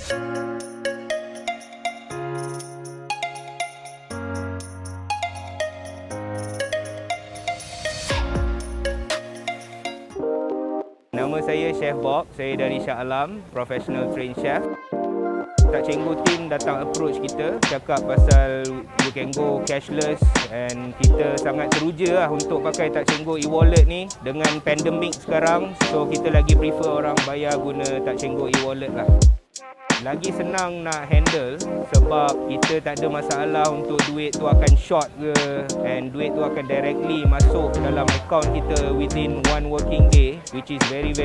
Nama saya Chef Bob, saya dari Shah Alam, professional trained chef. Tak Cenggu team datang approach kita, cakap pasal you can go cashless, and kita sangat teruja untuk pakai Tak Cenggu e-wallet ni dengan pandemik sekarang. So kita lagi prefer orang bayar guna Tak Cenggu e-wallet lah. Lagi senang nak handle sebab kita tak ada masalah untuk duit tu akan short ke, and duit tu akan directly masuk dalam account kita within one working day, which is very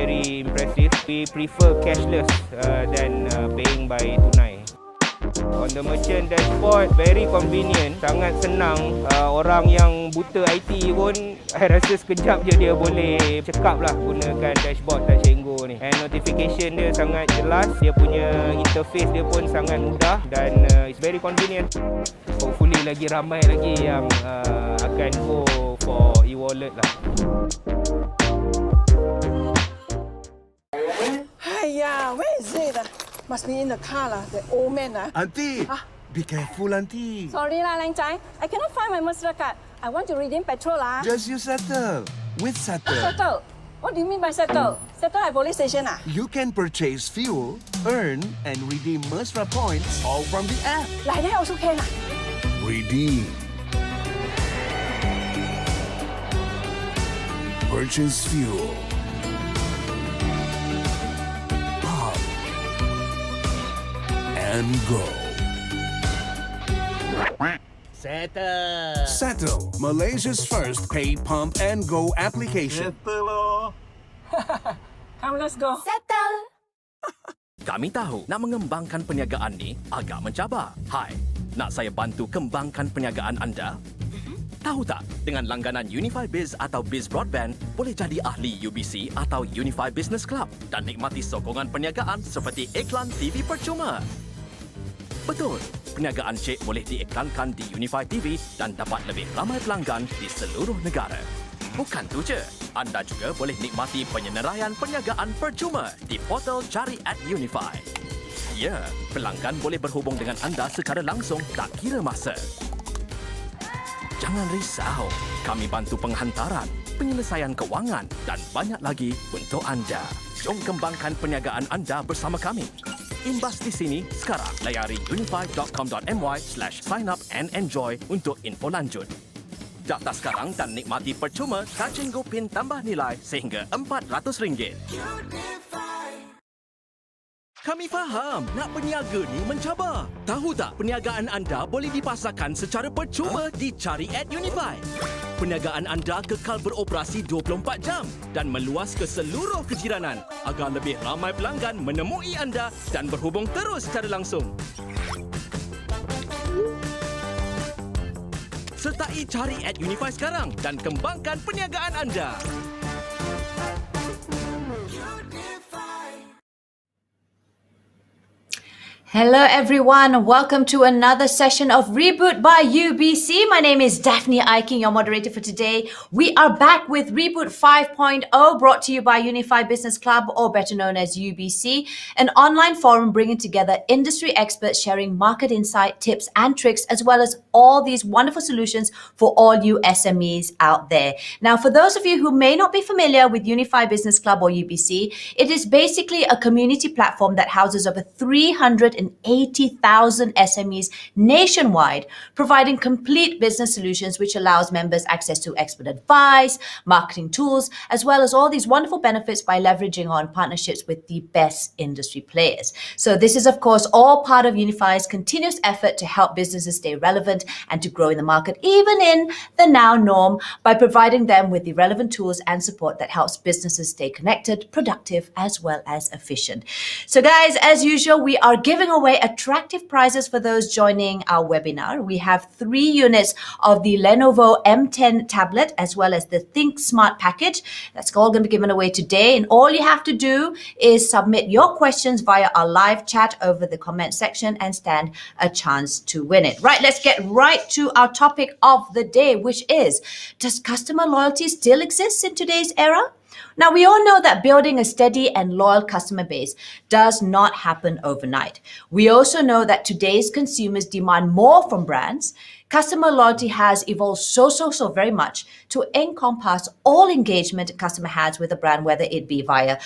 impressive. We prefer cashless than paying by tunai. On the merchant dashboard, very convenient, sangat senang. Orang yang buta IT pun, saya rasa sekejap je dia boleh cekap lah gunakan dashboard Tak Cenggu ni. And notification dia sangat jelas, dia punya interface dia pun sangat mudah dan it's very convenient. Hopefully lagi ramai lagi yang akan go for e-wallet lah. Hiya, where is it? Must be in the car lah, the old man ah. Auntie, be careful, auntie. Sorry lah, Lang Chai. I cannot find my Mastercard. I want to redeem petrol lah. Just use Settle. With Settle. Settle? What do you mean by settle? Settle at police station ah? You can purchase fuel, earn, and redeem Mesra points all from the app. Like that also can ah? Redeem. Purchase fuel. Pump. And go. Settle. Settle, Malaysia's first paid pump and go application. Come, let's go. Settle. Kami tahu nak mengembangkan perniagaan ni agak mencabar. Hai, nak saya bantu kembangkan perniagaan anda? Tahu tak, dengan langganan Unifi Biz atau Biz Broadband, boleh jadi ahli uBC atau Unifi Business Club dan nikmati sokongan perniagaan seperti iklan TV percuma. Betul, perniagaan Cik boleh diiklankan di Unifi TV dan dapat lebih ramai pelanggan di seluruh negara. Bukan tu je, anda juga boleh nikmati penyeneraian perniagaan percuma di portal Cari @Unifi. Ya, pelanggan boleh berhubung dengan anda secara langsung tak kira masa. Jangan risau, kami bantu penghantaran, penyelesaian kewangan dan banyak lagi untuk anda. Jom kembangkan perniagaan anda bersama kami. Imbas di sini sekarang. Layari unifi.com.my/sign up and enjoy untuk info lanjut. Daftar sekarang dan nikmati percuma Tak Cenggu PIN tambah nilai sehingga RM400. Kami faham nak berniaga ni mencabar. Tahu tak, perniagaan anda boleh dipasarkan secara percuma di Cari @Unifi. Perniagaan anda kekal beroperasi 24 jam dan meluas ke seluruh kejiranan agar lebih ramai pelanggan menemui anda dan berhubung terus secara langsung. Sertai Cari @Unifi sekarang dan kembangkan perniagaan anda. Hello everyone, welcome to another session of Reboot by uBC. My name is Daphne, Iking, your moderator for today. We are back with Reboot 5.0, brought to you by Unifi Business Club, or better known as uBC, an online forum bringing together industry experts sharing market insight, tips and tricks, as well as all these wonderful solutions for all you SMEs out there. Now, for those of you who may not be familiar with Unifi Business Club or uBC, it is basically a community platform that houses over 380,000 SMEs nationwide, providing complete business solutions which allows members access to expert advice, marketing tools, as well as all these wonderful benefits by leveraging on partnerships with the best industry players. So this is, of course, all part of Unifi's continuous effort to help businesses stay relevant and to grow in the market, even in the now norm, by providing them with the relevant tools and support that helps businesses stay connected, productive, as well as efficient. So guys, as usual, we are giving away attractive prizes for those joining our webinar. We have 3 units of the Lenovo M10 tablet as well as the Think Smart package. That's all going to be given away today. And all you have to do is submit your questions via our live chat over the comment section and stand a chance to win it. Right, let's get right to our topic of the day, which is, does customer loyalty still exist in today's era? Now, we all know that building a steady and loyal customer base does not happen overnight. We also know that today's consumers demand more from brands. Customer loyalty has evolved so very much to encompass all engagement a customer has with a brand, whether it be via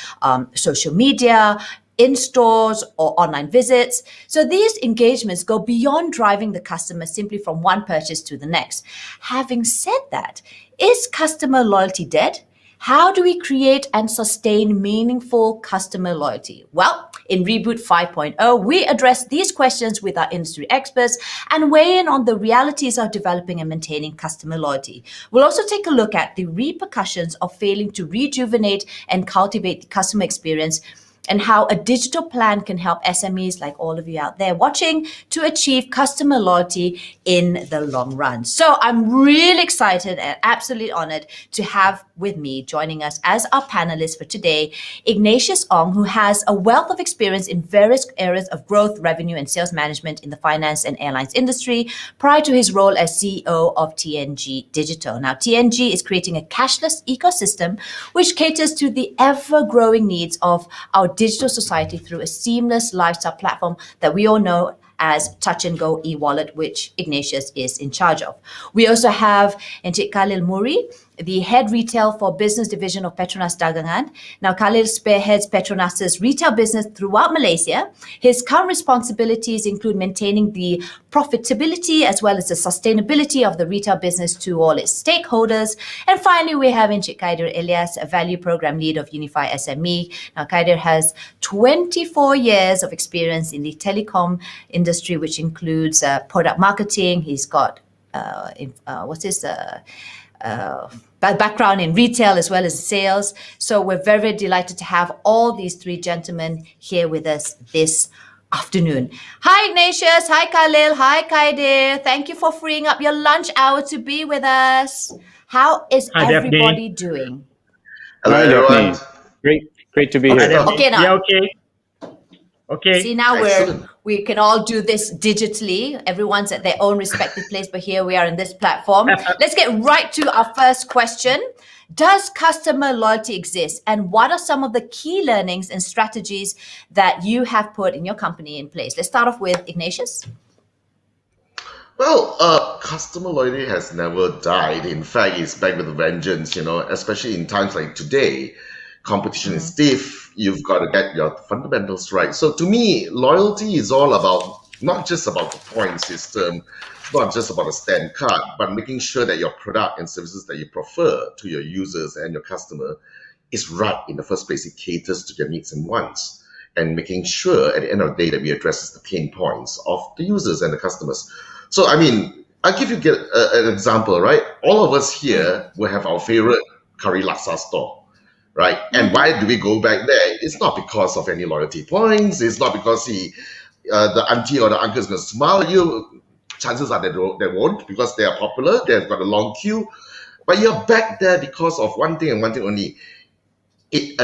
social media, in stores, or online visits. So these engagements go beyond driving the customer simply from one purchase to the next. Having said that, is customer loyalty dead? How do we create and sustain meaningful customer loyalty? Well, in Reboot 5.0, we address these questions with our industry experts and weigh in on the realities of developing and maintaining customer loyalty. We'll also take a look at the repercussions of failing to rejuvenate and cultivate the customer experience, and how a digital plan can help SMEs like all of you out there watching to achieve customer loyalty in the long run. So I'm really excited and absolutely honored to have with me joining us as our panelist for today, Ignatius Ong, who has a wealth of experience in various areas of growth, revenue, and sales management in the finance and airlines industry prior to his role as CEO of TNG Digital. Now, TNG is creating a cashless ecosystem which caters to the ever-growing needs of our digital society through a seamless lifestyle platform that we all know as Touch and Go e-wallet, which Ignatius is in charge of. We also have Encik Khalil Muri, the head retail for business division of Petronas Dagangan. Now, Khalil spearheads Petronas's retail business throughout Malaysia. His current responsibilities include maintaining the profitability as well as the sustainability of the retail business to all its stakeholders. And finally, we have Encik Khaidir Elias, a value program lead of Unifi SME. Now, Khaidir has 24 years of experience in the telecom industry, which includes product marketing. He's got background in retail as well as sales. So we're very, very delighted to have all these three gentlemen here with us this afternoon. Hi, Ignatius. Hi, Khalil. Hi, Khaidir. Thank you for freeing up your lunch hour to be with us. How is everybody doing? Hello, Hi, everyone. Daphne. Great to be here. Okay, now. Yeah, okay. See, now Excellent. we can all do this digitally. Everyone's at their own respective place, but here we are in this platform. Let's get right to our first question. Does customer loyalty exist? And what are some of the key learnings and strategies that you have put in your company in place? Let's start off with Ignatius. Well, customer loyalty has never died. In fact, it's back with a vengeance, especially in times like today. Competition is stiff. You've got to get your fundamentals right. So to me, loyalty is all about, not just about the point system, not just about a stamp card, but making sure that your product and services that you prefer to your users and your customer is right in the first place. It caters to their needs and wants, and making sure at the end of the day that we addresses the pain points of the users and the customers. So, I mean, I'll give you an example, right? All of us here will have our favorite curry laksa store. Right? And why do we go back there? It's not because of any loyalty points. It's not because the auntie or the uncle is going to smile at you. Chances are they won't, because they are popular. They've got a long queue. But you're back there because of one thing and one thing only. It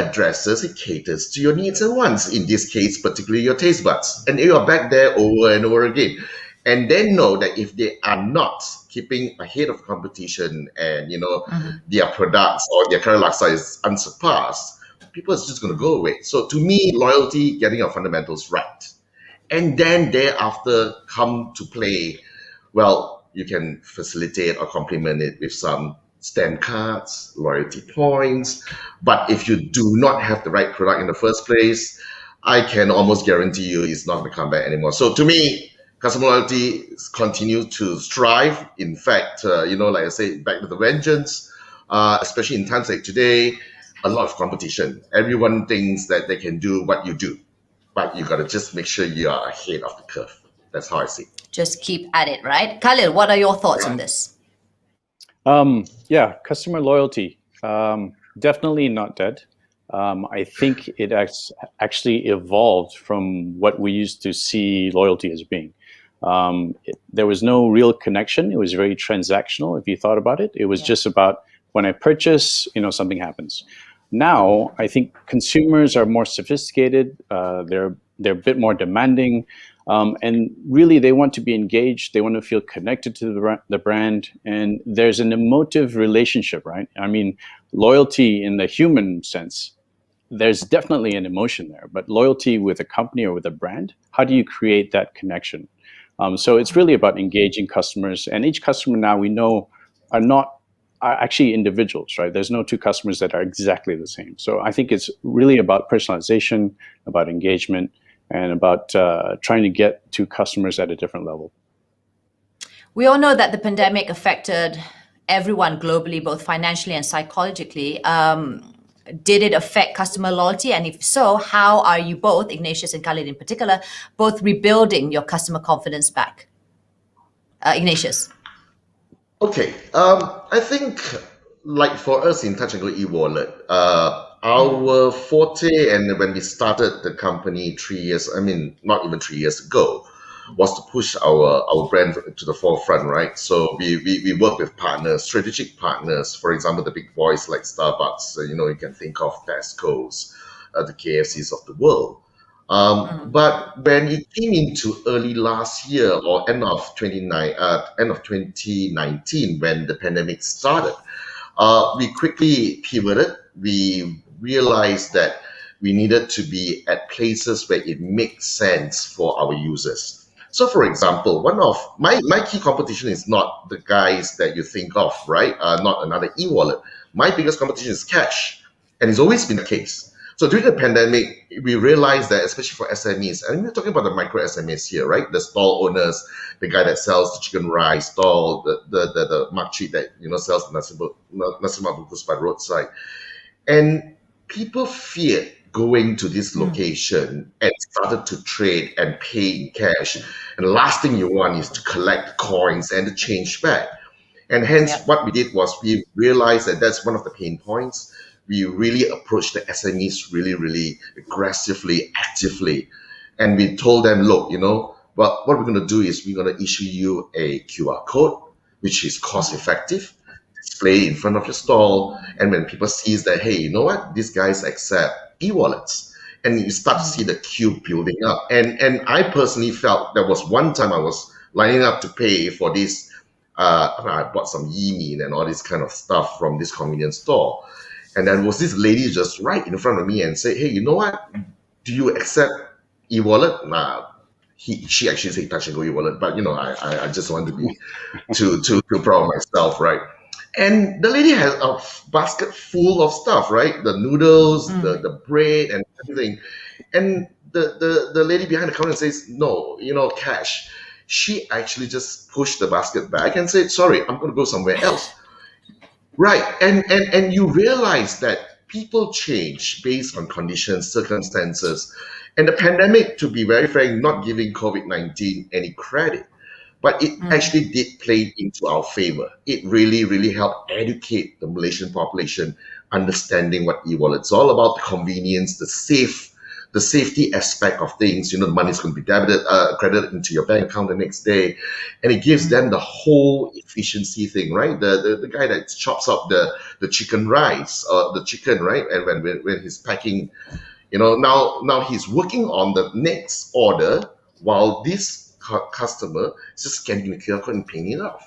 caters to your needs and wants. In this case, particularly your taste buds. And you're back there over and over again. And they know that if they are not keeping ahead of competition and, their products or their current laksa is unsurpassed, people is just going to go away. So to me, loyalty, getting your fundamentals right. And then thereafter come to play, well, you can facilitate or complement it with some stamp cards, loyalty points. But if you do not have the right product in the first place, I can almost guarantee you it's not going to come back anymore. So to me, customer loyalty continues to strive. In fact, like I say, back to the vengeance, especially in times like today, a lot of competition. Everyone thinks that they can do what you do, but you got to just make sure you are ahead of the curve. That's how I see it. Just keep at it, right? Khalil, what are your thoughts on this? Customer loyalty, definitely not dead. I think it actually evolved from what we used to see loyalty as being. There was no real connection. It was very transactional. If you thought about it, it was just about when I purchase, something happens. Now, I think consumers are more sophisticated. They're a bit more demanding. And really, they want to be engaged. They want to feel connected to the brand. And there's an emotive relationship, right? I mean, loyalty in the human sense, there's definitely an emotion there. But loyalty with a company or with a brand, how do you create that connection? So it's really about engaging customers. And each customer now we know are actually individuals, right? There's no two customers that are exactly the same. So I think it's really about personalization, about engagement, and about trying to get to customers at a different level. We all know that the pandemic affected everyone globally, both financially and psychologically. Did it affect customer loyalty? And if so, how are you both, Ignatius and Khalil in particular, both rebuilding your customer confidence back? Ignatius. Okay, I think like for us in Touch and Go e-wallet, our forte and when we started the company 3 years, I mean, not even 3 years ago, was to push our brand to the forefront, right? So we work with partners, strategic partners, for example, the big boys like Starbucks, you can think of Tesco's, the KFCs of the world. But when it came into early last year or end of 2019, when the pandemic started, we quickly pivoted. We realized that we needed to be at places where it makes sense for our users. So, for example, one of my key competition is not the guys that you think of, right? Not another e-wallet. My biggest competition is cash, and it's always been the case. So during the pandemic, we realized that, especially for SMEs, and we're talking about the micro SMEs here, right? The stall owners, the guy that sells the chicken rice stall, the makcik that sells the nasi lemak bungkus by roadside, and people feared going to this location and started to trade and pay in cash. And the last thing you want is to collect coins and to change back. And hence, what we did was we realized that that's one of the pain points. We really approached the SMEs really, really aggressively, actively. And we told them, look, what we're going to do is we're going to issue you a QR code, which is cost effective, display in front of your stall. And when people sees that, hey, you know what? These guys accept e-wallets. And you start to see the queue building up. And I personally felt there was one time I was lining up to pay for this. I bought some yi and all this kind of stuff from this convenience store. And there was this lady just right in front of me and said, hey, you know what? Do you accept e-wallet? She actually said Touch and Go e-wallet, but I just want to be too proud of myself, right? And the lady has a basket full of stuff, right? The noodles, the bread and everything. And the lady behind the counter says, no, cash. She actually just pushed the basket back and said, sorry, I'm going to go somewhere else. Right. And you realize that people change based on conditions, circumstances. And the pandemic, to be very frank, not giving COVID-19 any credit, but it actually did play into our favor. It really, really helped educate the Malaysian population, understanding what e-wallet's all about, the convenience, the safety aspect of things. The money's going to be credited into your bank account the next day. And it gives them the whole efficiency thing, right? The guy that chops up the chicken rice or the chicken, right? And when he's packing, now he's working on the next order while this customer is just scanning the QR code and paying it off.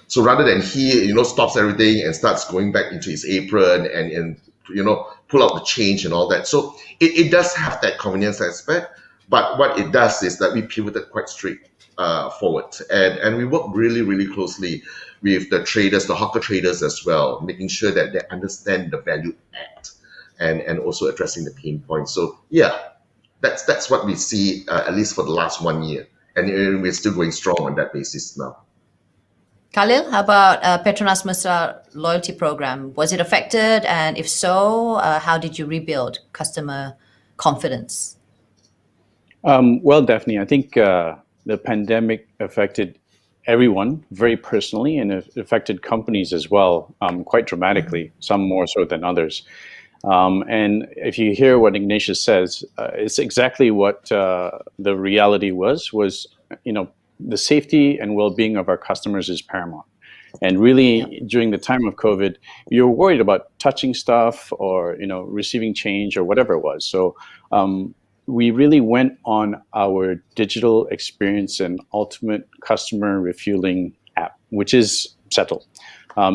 So rather than he, stops everything and starts going back into his apron and pull out the change and all that. So it does have that convenience aspect, but what it does is that we pivoted quite straight forward. And we work really, really closely with the traders, the hawker traders as well, making sure that they understand the value add and also addressing the pain points. So yeah, that's what we see, at least for the last 1 year. And we're still going strong on that basis now. Khalil, how about Petronas Mesra loyalty program? Was it affected? And if so, how did you rebuild customer confidence? Well, Daphne, I think the pandemic affected everyone very personally, and it affected companies as well quite dramatically, some more so than others. And if you hear what Ignatius says, it's exactly what the reality was, the safety and well-being of our customers is paramount. And really, during the time of COVID, you're worried about touching stuff or, receiving change or whatever it was. So we really went on our digital experience and ultimate customer refueling app, which is Settle.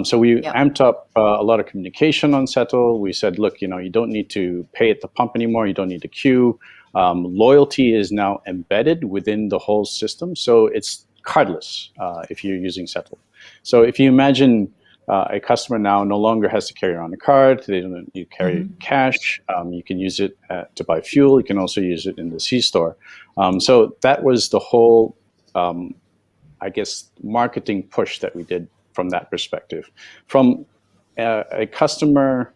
So we amped up a lot of communication on Settle. We said, look, you don't need to pay at the pump anymore. You don't need to queue. Loyalty is now embedded within the whole system. So it's cardless if you're using Settle. So if you imagine a customer now no longer has to carry around a card. They don't need to carry cash. You can use it to buy fuel. You can also use it in the C-store. So that was the whole, I guess, marketing push that we did from that perspective. From a customer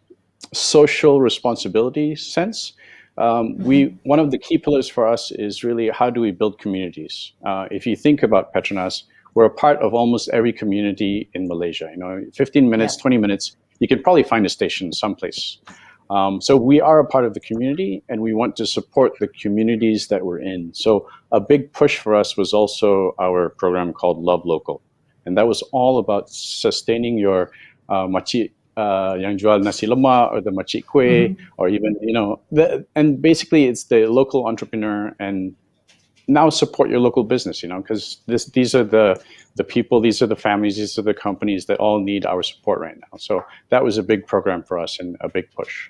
social responsibility sense, one of the key pillars for us is really how do we build communities? If you think about Petronas, we're a part of almost every community in Malaysia. 15 minutes, 20 minutes, you can probably find a station someplace. So we are a part of the community, and we want to support the communities that we're in. So a big push for us was also our program called Love Local. And that was all about sustaining your makcik yang jual nasi lemak or the makcik kuih, or even, and basically it's the local entrepreneur, and now support your local business, because these are the people, these are the families, these are the companies that all need our support right now. So that was a big program for us and a big push.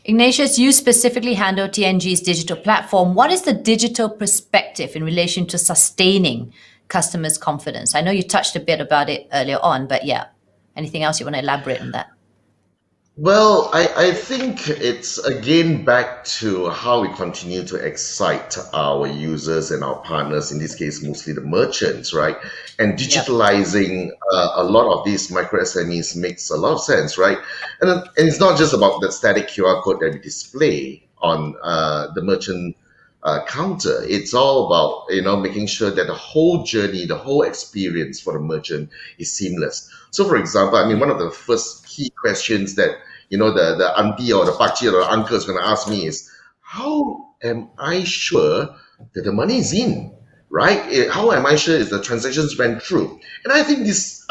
Ignatius, you specifically handle TNG's digital platform. What is the digital perspective in relation to sustaining customers' confidence? I know you touched a bit about it earlier on, but anything else you want to elaborate on that? Well, I think it's again back to how we continue to excite our users and our partners, in this case, mostly the merchants, right? And digitalizing a lot of these micro SMEs makes a lot of sense, right? And it's not just about the static QR code that we display on the merchant counter. It's all about, making sure that the whole journey, the whole experience for the merchant is seamless. So, for example, one of the first key questions that the auntie or the pakcik or the uncle is going to ask me is, how am I sure that the money is in, right? How am I sure if the transactions went through? And I think this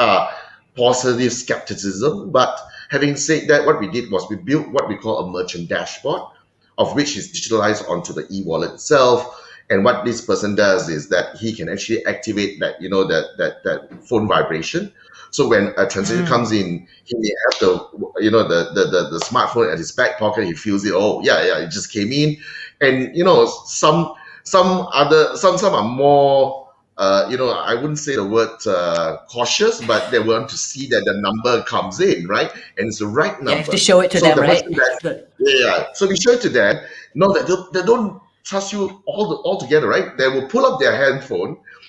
positive skepticism, but having said that, what we did was we built what we call a merchant dashboard, of which is digitalized onto the e-wallet itself. And what this person does is that he can actually activate that, that phone vibration. So when a transaction comes in, he may have the smartphone at his back pocket. He feels it. Oh, yeah, it just came in. And some are more, I wouldn't say the word cautious, but they want to see that the number comes in, right? And it's the right number. You have to show it to them, right? So we show it to them. No, they don't trust you all together, right? They will pull up their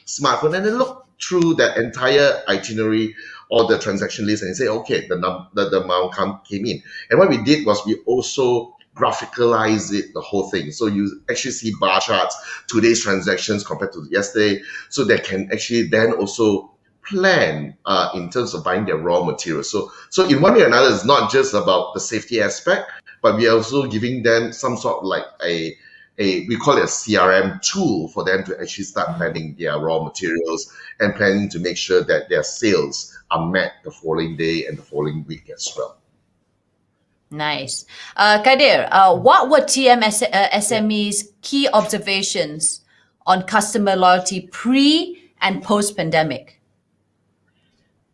smartphone, and then look through that entire itinerary or the transaction list and say, okay, the amount came in. And what we did was we also graphicalize it, the whole thing. So you actually see bar charts, today's transactions compared to yesterday, so they can actually then also plan in terms of buying their raw materials. So in one way or another, it's not just about the safety aspect, but we are also giving them some sort of like we call it a CRM tool for them to actually start planning their raw materials and planning to make sure that their sales are met the following day and the following week as well. Nice. Khaidir, what were SME's key observations on customer loyalty pre and post-pandemic?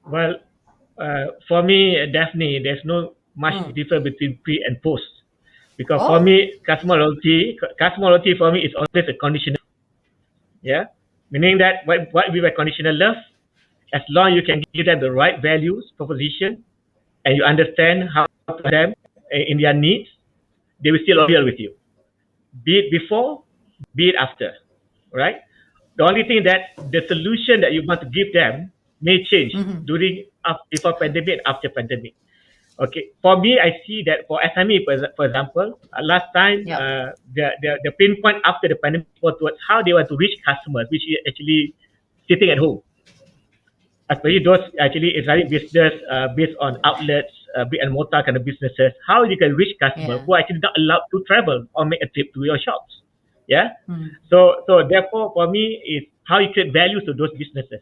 Well, for me, Daphne, there's no much difference between pre and post. Because for me, customer loyalty for me is always a conditional. Yeah, meaning that what we by conditional love, as long as you can give them the right values proposition, and you understand how to them in their needs, they will still loyal with you. Be it before, be it after, right? The only thing that the solution that you want to give them may change before pandemic and after pandemic. Okay, for me, I see that for SME, for example, last time the pinpoint after the pandemic was towards how they want to reach customers, which is actually sitting at home. Especially those actually is running business based on outlets, brick and mortar kind of businesses. How you can reach customers who are actually not allowed to travel or make a trip to your shops. Yeah. So therefore, for me, is how you create value to those businesses.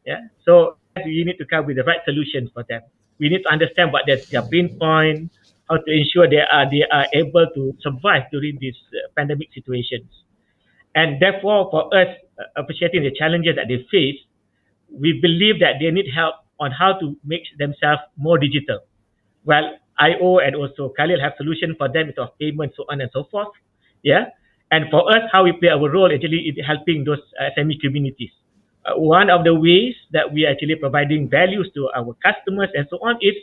Yeah. So you need to come with the right solutions for them. We need to understand what their pain point, how to ensure they are able to survive during these pandemic situations. And therefore, for us, appreciating the challenges that they face, we believe that they need help on how to make themselves more digital. Well, IO and also Khalil have solutions for them in terms of payment, so on and so forth. Yeah. And for us, how we play our role actually in helping those SME communities. One of the ways that we are actually providing values to our customers and so on is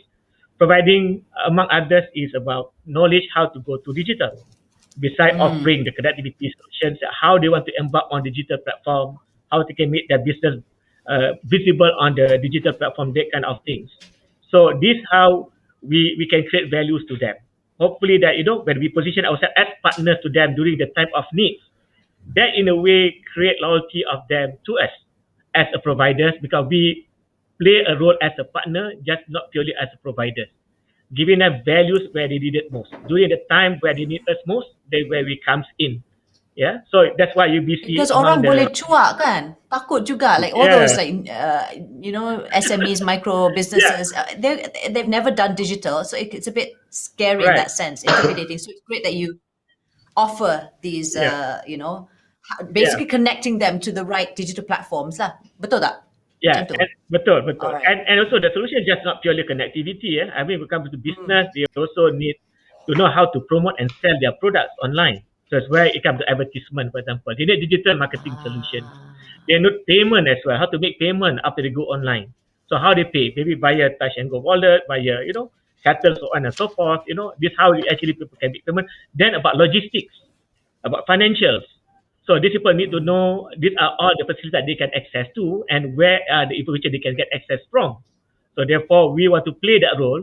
providing, among others, is about knowledge how to go to digital. Besides offering the connectivity solutions, how they want to embark on digital platform, how they can make their business visible on the digital platform, that kind of things. So this how we can create values to them. Hopefully that, when we position ourselves as partners to them during the time of need, that in a way create loyalty of them to us as a provider, because we play a role as a partner, just not purely as a provider. Giving them values where they need it most. During the time where they need us most, that's where we comes in. Yeah, so that's why uBC Because orang boleh cuak kan, takut juga, like all those like SMEs, micro businesses, they've never done digital, so it's a bit scary in that sense, intimidating. So it's great that you offer these, basically connecting them to the right digital platforms lah. Betul tak? Yeah, betul. Alright. And also the solution is just not purely connectivity. I mean, when it comes to business, they also need to know how to promote and sell their products online. So it's where it comes to advertisement, for example. They need digital marketing solutions. They need payment as well, how to make payment after they go online. So how they pay, maybe via touch and go wallet, via, Shuttle, so on and so forth. This how actually people can make payment. Then about logistics, about financials. So these people need to know these are all the facilities that they can access to and where are the information they can get access from. So therefore, we want to play that role,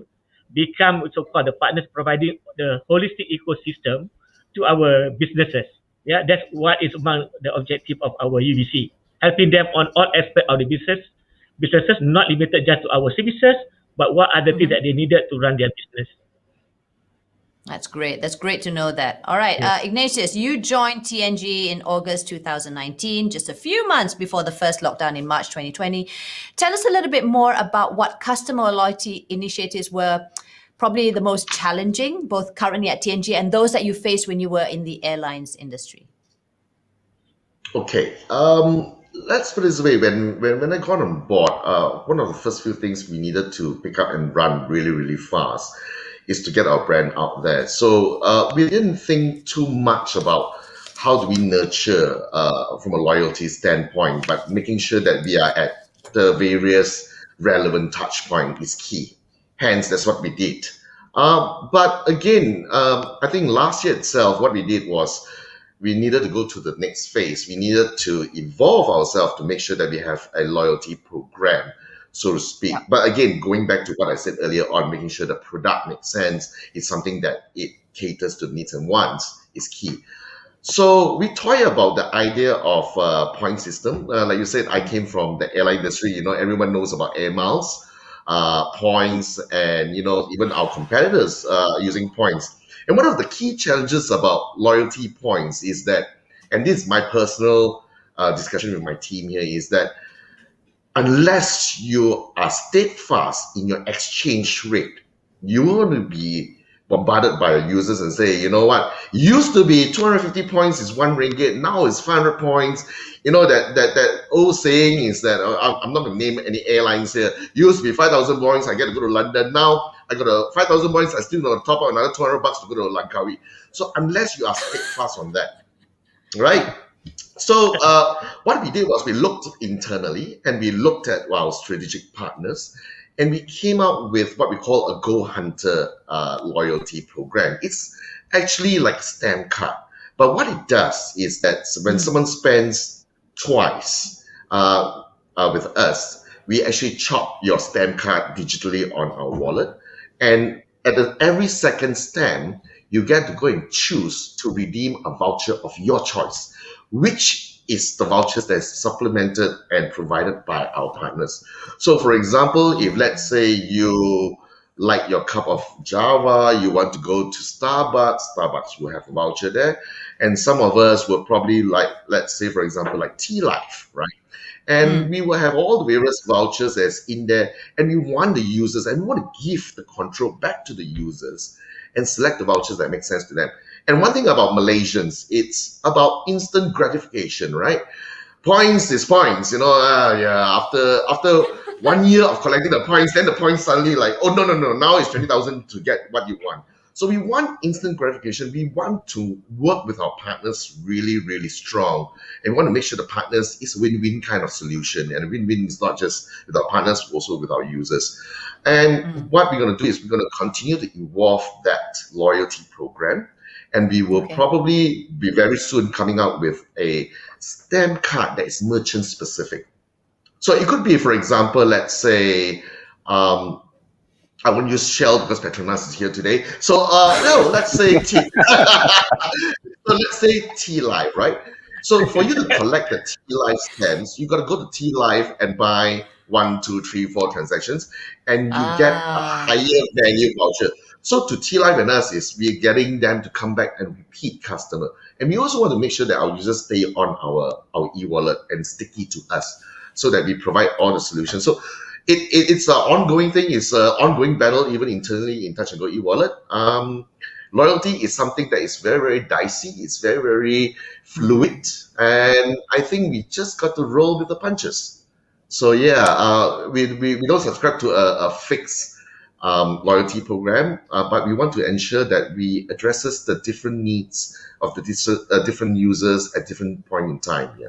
become so-called the partners providing the holistic ecosystem to our businesses. Yeah, that's what is among the objective of our uBC, helping them on all aspects of the businesses, not limited just to our services, but what are the things that they needed to run their business. That's great. That's great to know that. All right, Ignatius, you joined TNG in August 2019, just a few months before the first lockdown in March 2020. Tell us a little bit more about what customer loyalty initiatives were probably the most challenging, both currently at TNG and those that you faced when you were in the airlines industry. Okay. Let's put it this way. When I got on board, one of the first few things we needed to pick up and run really, really fast is to get our brand out there. So we didn't think too much about how do we nurture from a loyalty standpoint, but making sure that we are at the various relevant touch point is key. Hence, that's what we did. But again, I think last year itself, what we did was we needed to go to the next phase. We needed to evolve ourselves to make sure that we have a loyalty program, so to speak. Yeah. But again, going back to what I said earlier on, making sure the product makes sense, is something that it caters to needs and wants is key. So we toy about the idea of point system. Like you said, I came from the airline industry. Everyone knows about air miles, points, and even our competitors using points. And one of the key challenges about loyalty points is that, and this is my personal discussion with my team here, is that unless you are steadfast in your exchange rate, you want to be bombarded by users and say, you know what, used to be 250 points is RM1, now it's 500 points. That old saying is that, I'm not going to name any airlines here, used to be 5,000 points, I get to go to London. Now I got 5,000 points, I still got to top up another $200 to go to Langkawi. So unless you are steadfast on that, right? So what we did was we looked internally and we looked at our strategic partners, and we came out with what we call a Go Hunter loyalty program. It's actually like a stamp card. But what it does is that when someone spends twice with us, we actually chop your stamp card digitally on our wallet. And at every second stamp, you get to go and choose to redeem a voucher of your choice, which is the vouchers that's supplemented and provided by our partners. So for example, if let's say you like your cup of Java, you want to go to Starbucks will have a voucher there. And some of us will probably like, let's say for example, like Tea Life, right? And we will have all the various vouchers that's in there, and we want the users, and we want to give the control back to the users and select the vouchers that make sense to them. And one thing about Malaysians, it's about instant gratification, right? Points is points, after 1 year of collecting the points, then the points suddenly like, oh no, now it's 20,000 to get what you want. So we want instant gratification. We want to work with our partners really, really strong, and we want to make sure the partners is a win-win kind of solution. And a win-win is not just with our partners, but also with our users. And what we're going to do is we're going to continue to evolve that loyalty program, and we will probably be very soon coming out with a stamp card that is merchant specific. So it could be, for example, let's say, I won't use Shell because Petronas is here today. So no, let's say T. So let's say T Live, right? So for you to collect the T Live stamps, you got to go to T Live and buy 1, 2, 3, 4 transactions, and you get a higher value voucher. So to T Live and us is we're getting them to come back and repeat customer. And we also want to make sure that our users stay on our e-wallet and sticky to us, so that we provide all the solutions. So it's an ongoing thing. It's an ongoing battle, even internally in Touch 'n Go e-wallet. Loyalty is something that is very, very dicey. It's very, very fluid. And I think we just got to roll with the punches. So yeah, we don't subscribe to a fixed loyalty program, but we want to ensure that we addresses the different needs of the different users at different point in time. Yeah.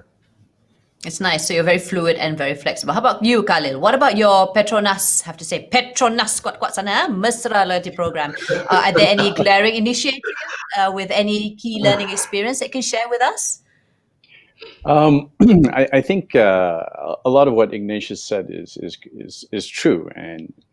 It's nice. So you're very fluid and very flexible. How about you, Khalil? What about your Petronas? Have to say Petronas kuat-kuat sana, Mesra loyalty program. Are there any glaring initiatives with any key learning experience that you can share with us? I think a lot of what Ignatius said is true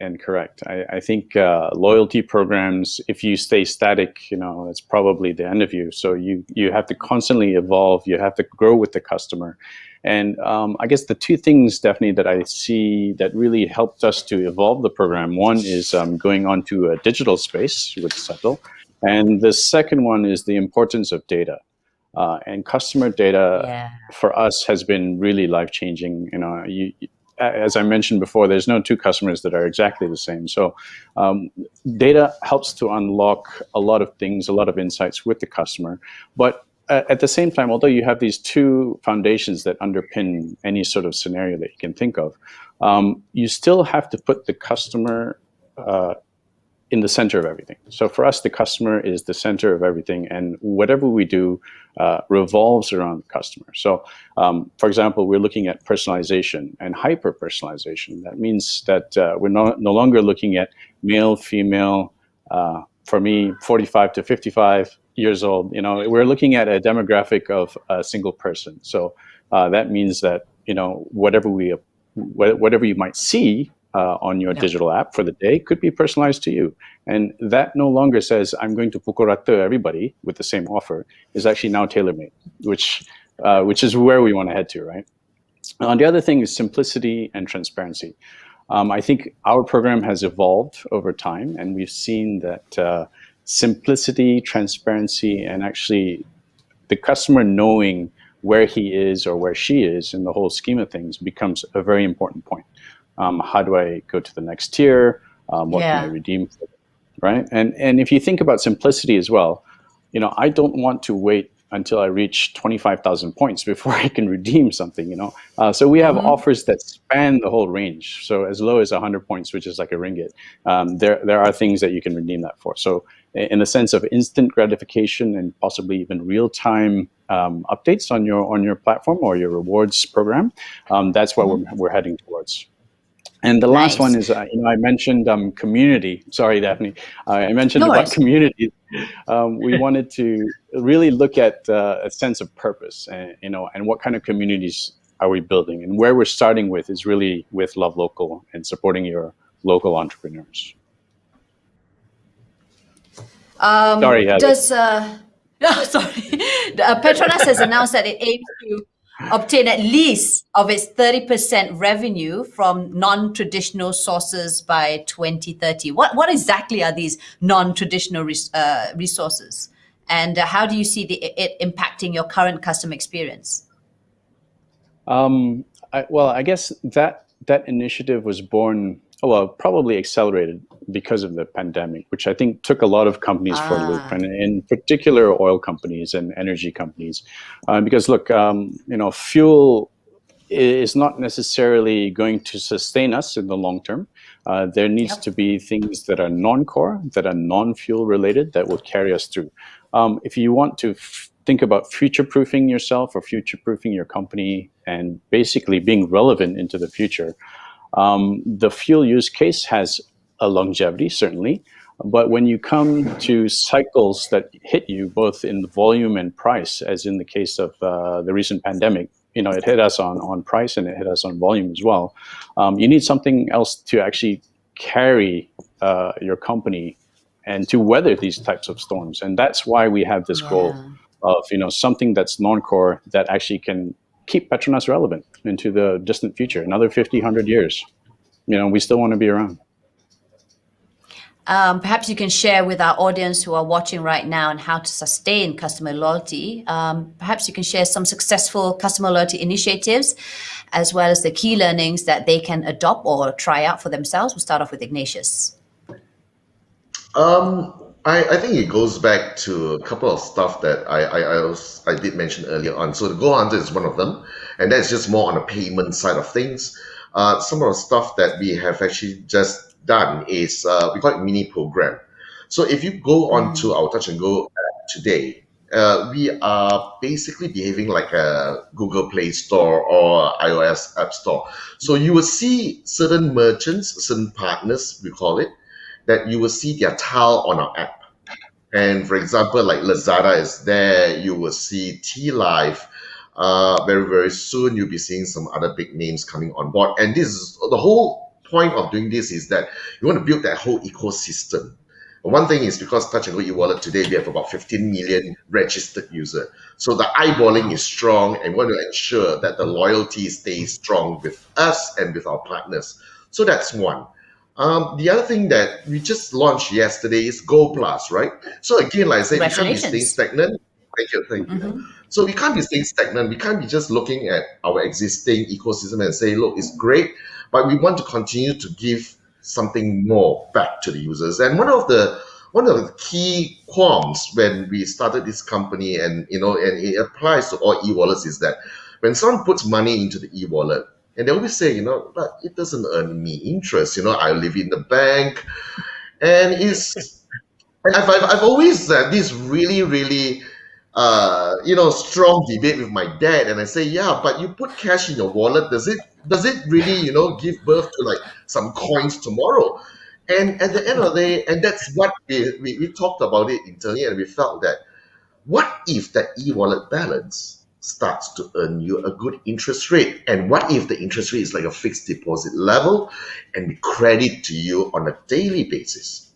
and correct. I think loyalty programs, if you stay static, it's probably the end of you. So you have to constantly evolve. You have to grow with the customer. And I guess the two things, Daphne, that I see that really helped us to evolve the program, one is going onto a digital space with Settle. And the second one is the importance of data. And customer data for us has been really life-changing. As I mentioned before, there's no two customers that are exactly the same. So data helps to unlock a lot of things, a lot of insights with the customer. But at the same time, although you have these two foundations that underpin any sort of scenario that you can think of, you still have to put the customer in the center of everything. So for us, the customer is the center of everything, and whatever we do revolves around the customer. So, for example, we're looking at personalization and hyper-personalization. That means that we're no longer looking at male, female, for me, 45 to 55 years old. We're looking at a demographic of a single person. So that means that, whatever you might see on your digital app for the day could be personalized to you. And that no longer says, I'm going to pukul rata everybody with the same offer, is actually now tailor-made, which is where we want to head to, right? The other thing is simplicity and transparency. I think our program has evolved over time, and we've seen that simplicity, transparency, and actually the customer knowing where he is or where she is in the whole scheme of things becomes a very important point. How do I go to the next tier? What can I redeem for, right? And if you think about simplicity as well, I don't want to wait until I reach 25,000 points before I can redeem something, So we have offers that span the whole range. So as low as 100 points, which is like a ringgit, there are things that you can redeem that for. So in the sense of instant gratification and possibly even real-time updates on your platform or your rewards program, that's what we're heading towards. And the last one is, I mentioned community. Sorry, Daphne. I mentioned about community. We wanted to really look at a sense of purpose, and what kind of communities are we building. And where we're starting with is really with Love Local and supporting your local entrepreneurs. Sorry, Petronas has announced that it aims to obtain at least of its 30% revenue from non-traditional sources by 2030. What exactly are these non-traditional resources? And how do you see it impacting your current customer experience? I guess that initiative was born, well, probably accelerated because of the pandemic, which I think took a lot of companies for a loop, and in particular oil companies and energy companies, because look, fuel is not necessarily going to sustain us in the long term. There needs to be things that are non-core, that are non-fuel related, that will carry us through. If you want to think about future-proofing yourself or future-proofing your company and basically being relevant into the future, the fuel use case has a longevity, certainly. But when you come to cycles that hit you both in volume and price, as in the case of the recent pandemic, it hit us on price and it hit us on volume as well. You need something else to actually carry your company and to weather these types of storms. And that's why we have this goal of something that's non-core that actually can keep Petronas relevant into the distant future, another 50, 100 years. We still want to be around. Perhaps you can share with our audience who are watching right now on how to sustain customer loyalty. Perhaps you can share some successful customer loyalty initiatives, as well as the key learnings that they can adopt or try out for themselves. We'll start off with Ignatius. I think it goes back to a couple of stuff that I did mention earlier on. So the Go Hunter is one of them, and that's just more on the payment side of things. Some of the stuff that we have actually just done is we call it mini program. So if you go onto our Touch and Go app today, we are basically behaving like a Google Play Store or iOS App Store. So you will see certain merchants, certain partners, we call it, that you will see their tile on our app. And for example, like Lazada is there, you will see T-Live. Very, very soon you'll be seeing some other big names coming on board. And this is the whole point of doing this, is that you want to build that whole ecosystem. One thing is, because Touch and Go e-wallet today, we have about 15 million registered users. So the eyeballing is strong, and we want to ensure that the loyalty stays strong with us and with our partners. So that's one. The other thing that we just launched yesterday is Go Plus, right? So again, like I said, we can't be staying stagnant. Thank you. So we can't be staying stagnant. We can't be just looking at our existing ecosystem and say, look, it's great, but we want to continue to give something more back to the users. And one of the key qualms when we started this company, and and it applies to all e-wallets, is that when someone puts money into the e-wallet, and they always say, but it doesn't earn me interest. I live in the bank, and I've always had this really, really strong debate with my dad, and I say, yeah, but you put cash in your wallet, does it really, give birth to like some coins tomorrow? And at the end of the day, and that's what we talked about it internally, and we felt that, what if that e-wallet balance starts to earn you a good interest rate? And what if the interest rate is like a fixed deposit level and we credit to you on a daily basis?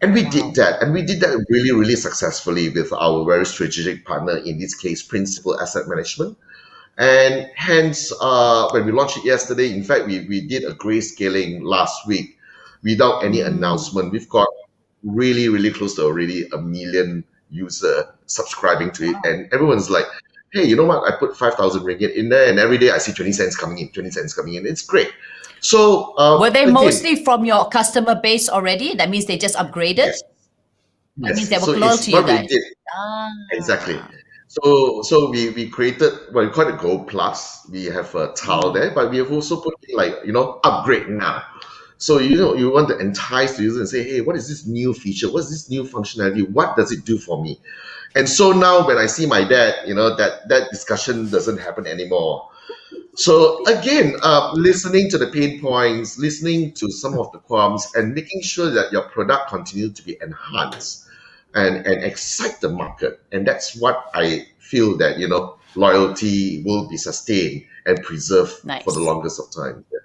And we did that, and we did that really, really successfully with our very strategic partner, in this case, Principal Asset Management. And hence, when we launched it yesterday, in fact, we did a grayscaling last week without any announcement. We've got really, really close to already 1 million users subscribing to it. And everyone's like, hey, you know what? I put 5,000 ringgit in there, and every day I see 20 cents coming in, 20 cents coming in. It's great. So were they mostly from your customer base already? That means they just upgraded? Yes. That means they were loyal to you guys. Exactly. So we created what we call it Go Plus. We have a tile there, but we have also put upgrade now. So you want to entice the user and say, hey, what is this new feature? What's this new functionality? What does it do for me? And so now when I see my dad, that discussion doesn't happen anymore. So again, listening to the pain points, listening to some of the qualms, and making sure that your product continues to be enhanced and excite the market. And that's what I feel that, loyalty will be sustained and preserved for the longest of time. Yeah.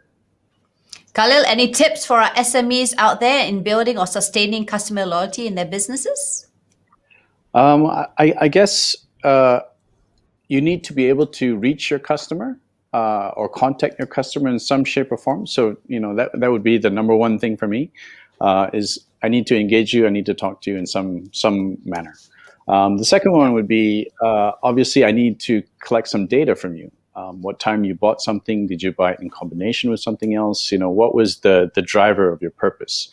Khalil, any tips for our SMEs out there in building or sustaining customer loyalty in their businesses? I guess you need to be able to reach your customer or contact your customer in some shape or form. So, that would be the number one thing for me, is I need to engage you. I need to talk to you in some manner. The second one would be, obviously, I need to collect some data from you. what time you bought something. Did you buy it in combination with something else? What was the driver of your purpose?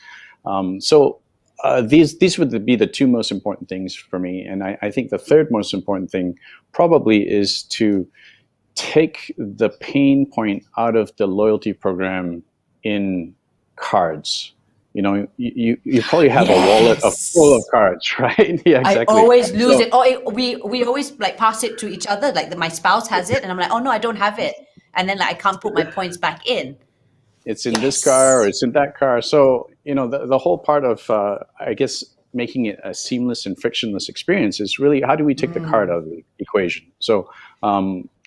These would be the two most important things for me. And I think the third most important thing probably is to take the pain point out of the loyalty program in cards. You probably have a wallet full of cards, right? Yeah, exactly. I always lose it. We always pass it to each other. Like my spouse has it, and I'm like, oh no, I don't have it. And then I can't put my points back in. It's in this car or it's in that car. So, the whole part of, I guess, making it a seamless and frictionless experience is really how do we take the card out of the equation? So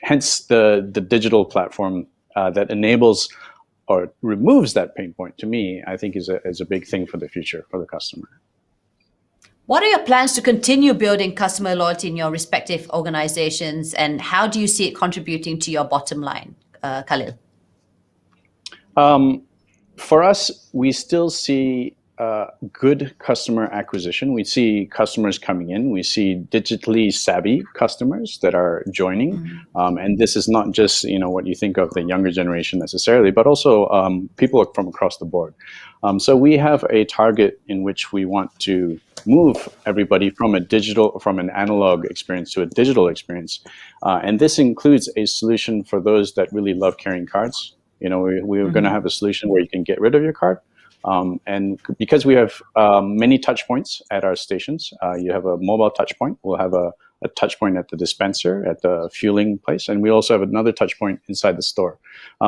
hence the digital platform that enables or removes that pain point, to me, I think is a big thing for the future for the customer. What are your plans to continue building customer loyalty in your respective organizations, and how do you see it contributing to your bottom line, Khalil? For us, we still see good customer acquisition. We see customers coming in. We see digitally savvy customers that are joining. And this is not just, what you think of the younger generation necessarily, but also people from across the board. So we have a target in which we want to move everybody from an analog experience to a digital experience. And this includes a solution for those that really love carrying cards. We're going to have a solution where you can get rid of your card. And because we have many touch points at our stations, you have a mobile touch point. We'll have a touch point at the dispenser, at the fueling place, and we also have another touch point inside the store.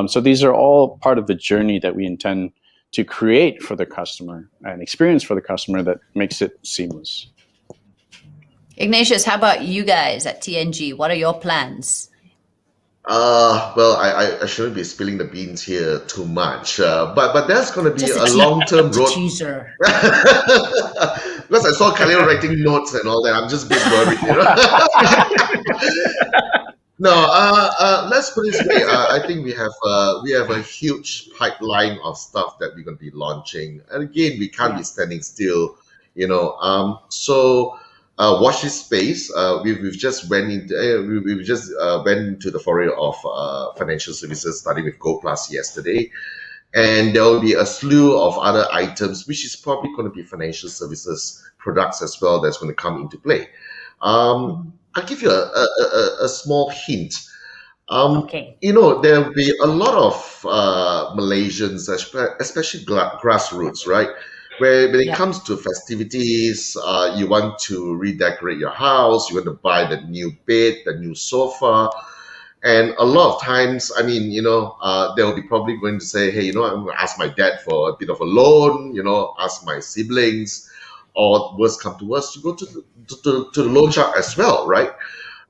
So these are all part of the journey that we intend to create for the customer, an experience for the customer that makes it seamless. Ignatius, how about you guys at TNG? What are your plans? Well, I shouldn't be spilling the beans here too much, but there's going to be a long-term road. Teaser. Because I saw Khalil writing notes and all that, I'm just a bit worried. No, let's put it this way. I think we have a huge pipeline of stuff that we're going to be launching, and again, we can't be standing still. So. Watch this space. We've just went into the foray of financial services, starting with Go Plus yesterday, and there will be a slew of other items, which is probably going to be financial services products as well. That's going to come into play. I'll give you a small hint. Okay. There will be a lot of Malaysians, especially grassroots, right? Where when it comes to festivities, you want to redecorate your house, you want to buy the new bed, the new sofa, and a lot of times, they'll be probably going to say, hey, I'm going to ask my dad for a bit of a loan, ask my siblings, or worst come to worst, to go to the loan shark as well, right?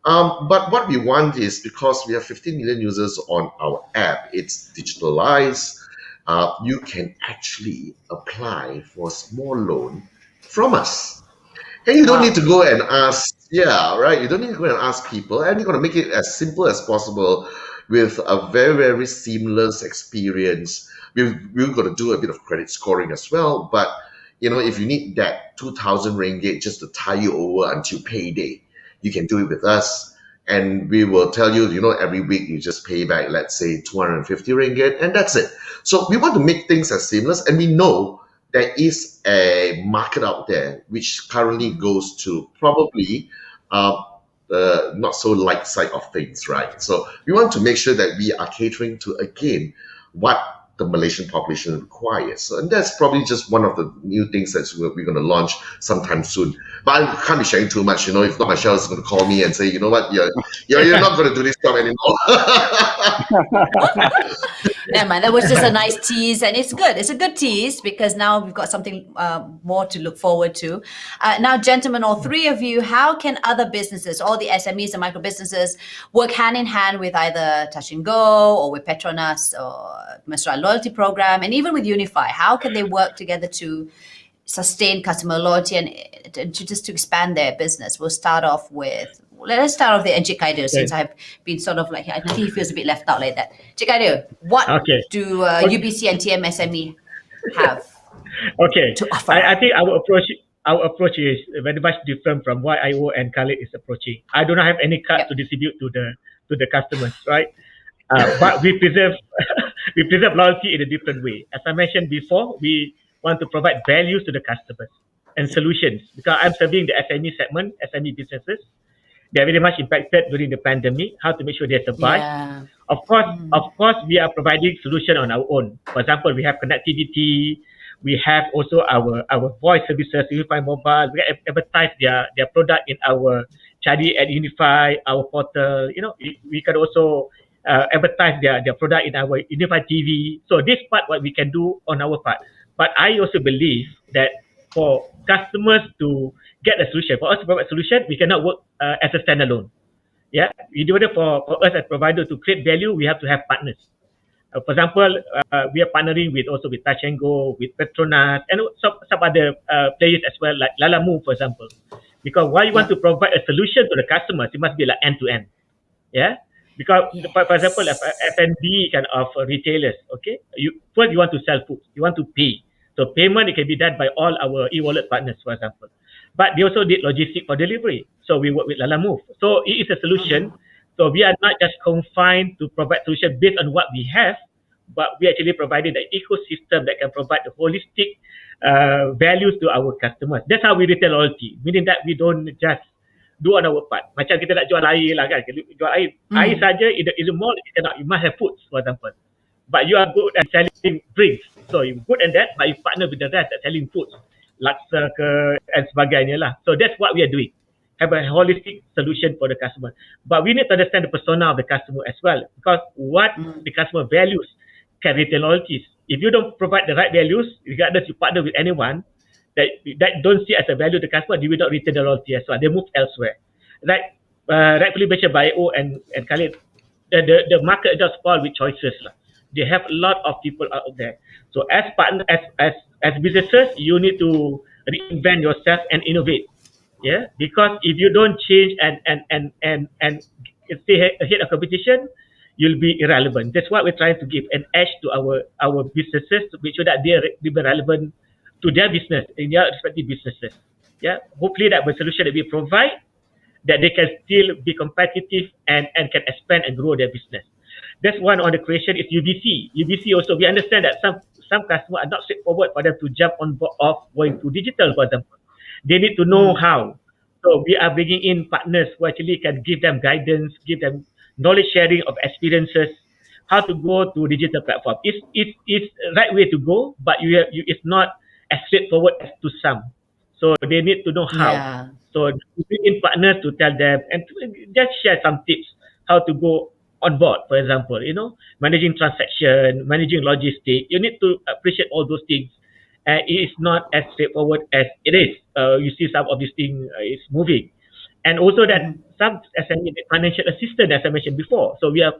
But what we want is, because we have 15 million users on our app, it's digitalized. You can actually apply for a small loan from us. And you don't need to go and ask, you don't need to go and ask people, and you're going to make it as simple as possible with a very, very seamless experience. We're going to do a bit of credit scoring as well, but if you need that 2,000 ringgit just to tie you over until payday, you can do it with us. And we will tell you, every week you just pay back, let's say, 250 ringgit, and that's it. So we want to make things as seamless, and we know there is a market out there which currently goes to probably not so light side of things, right? So we want to make sure that we are catering to, again, what the Malaysian population requires. And that's probably just one of the new things that we're going to launch sometime soon. But I can't be sharing too much, if not, Michelle is going to call me and say, you know what, you're not going to do this job anymore. Never mind, that was just a nice tease, and it's good. It's a good tease because now we've got something more to look forward to. Now, gentlemen, all three of you, how can other businesses, all the SMEs and micro businesses, work hand in hand with either Touch and Go or with Petronas or Mesra Loyalty Program, and even with Unifi? How can they work together to sustain customer loyalty and to expand their business? Let's start off with the Encik Khaidir, since I've been sort of like, I think he feels a bit left out like that. Encik Khaidir, what do uBC and TMSME have to offer? I think our approach is very much different from what IO and Khalil is approaching. I do not have any card to distribute to to the customers, right? But we preserve we preserve loyalty in a different way. As I mentioned before, we want to provide values to the customers and solutions, because I'm serving the SME segment, SME businesses. They're very much impacted during the pandemic. How to make sure they survive? Yeah. Of course, we are providing solution on our own. For example, we have connectivity. We have also our voice services, Unifi Mobile. We advertise their product in our Cari at Unifi, our portal. We can also advertise their product in our Unifi TV. So this part, what we can do on our part. But I also believe that for customers to get a solution, for us to provide a solution, we cannot work as a standalone. Yeah, in order for us as provider to create value, we have to have partners. For example, we are partnering with Touch and Go, with Petronas, and some other players as well, like Lalamu, for example. Because while you want to provide a solution to the customers, it must be like end to end. Yeah, because for example, F&B kind of retailers, okay, first you want to sell food, you want to pay. So payment, it can be done by all our e-wallet partners, for example. But they also did logistics for delivery. So we work with Lalamove. So it is a solution. So we are not just confined to provide solution based on what we have, but we actually provided an ecosystem that can provide the holistic values to our customers. That's how we retain loyalty. Meaning that we don't just do on our part. Macam kita nak jual air lah kan. Jual air. Air saja, in the mall, you must have foods, for example. But you are good at selling drinks. So you're good at that, but you partner with the rest at selling foods. Laksa ke, and sebagainya lah. So that's what we are doing. Have a holistic solution for the customer. But we need to understand the persona of the customer as well. Because what the customer values can retain loyalties. If you don't provide the right values, regardless you partner with anyone, that don't see as a value to the customer, they will not retain the loyalty as well. They move elsewhere. Like rightfully mentioned by O and Khalil, the market just spoiled with choices lah. They have a lot of people out there. So as partner, as businesses, you need to reinvent yourself and innovate. Yeah, because if you don't change and stay ahead of competition, you'll be irrelevant. That's why we're trying to give an edge to our businesses to make sure that they be relevant to their business in their respective businesses. Yeah, hopefully that the solution that we provide, that they can still be competitive and can expand and grow their business. That's one on the creation is uBC. uBC also, we understand that some customers are not straightforward for them to jump on board of going to digital, for example. They need to know how. So we are bringing in partners who actually can give them guidance, give them knowledge sharing of experiences, how to go to digital platform. It's the right way to go, but it's not as straightforward as to some. So they need to know how. Yeah. So we bring in partners to tell them and to just share some tips how to go on board, for example, managing transaction, managing logistics. You need to appreciate all those things. It is not as straightforward as it is. You see some of these things is moving. And also that some SME financial assistance, as I mentioned before. So we are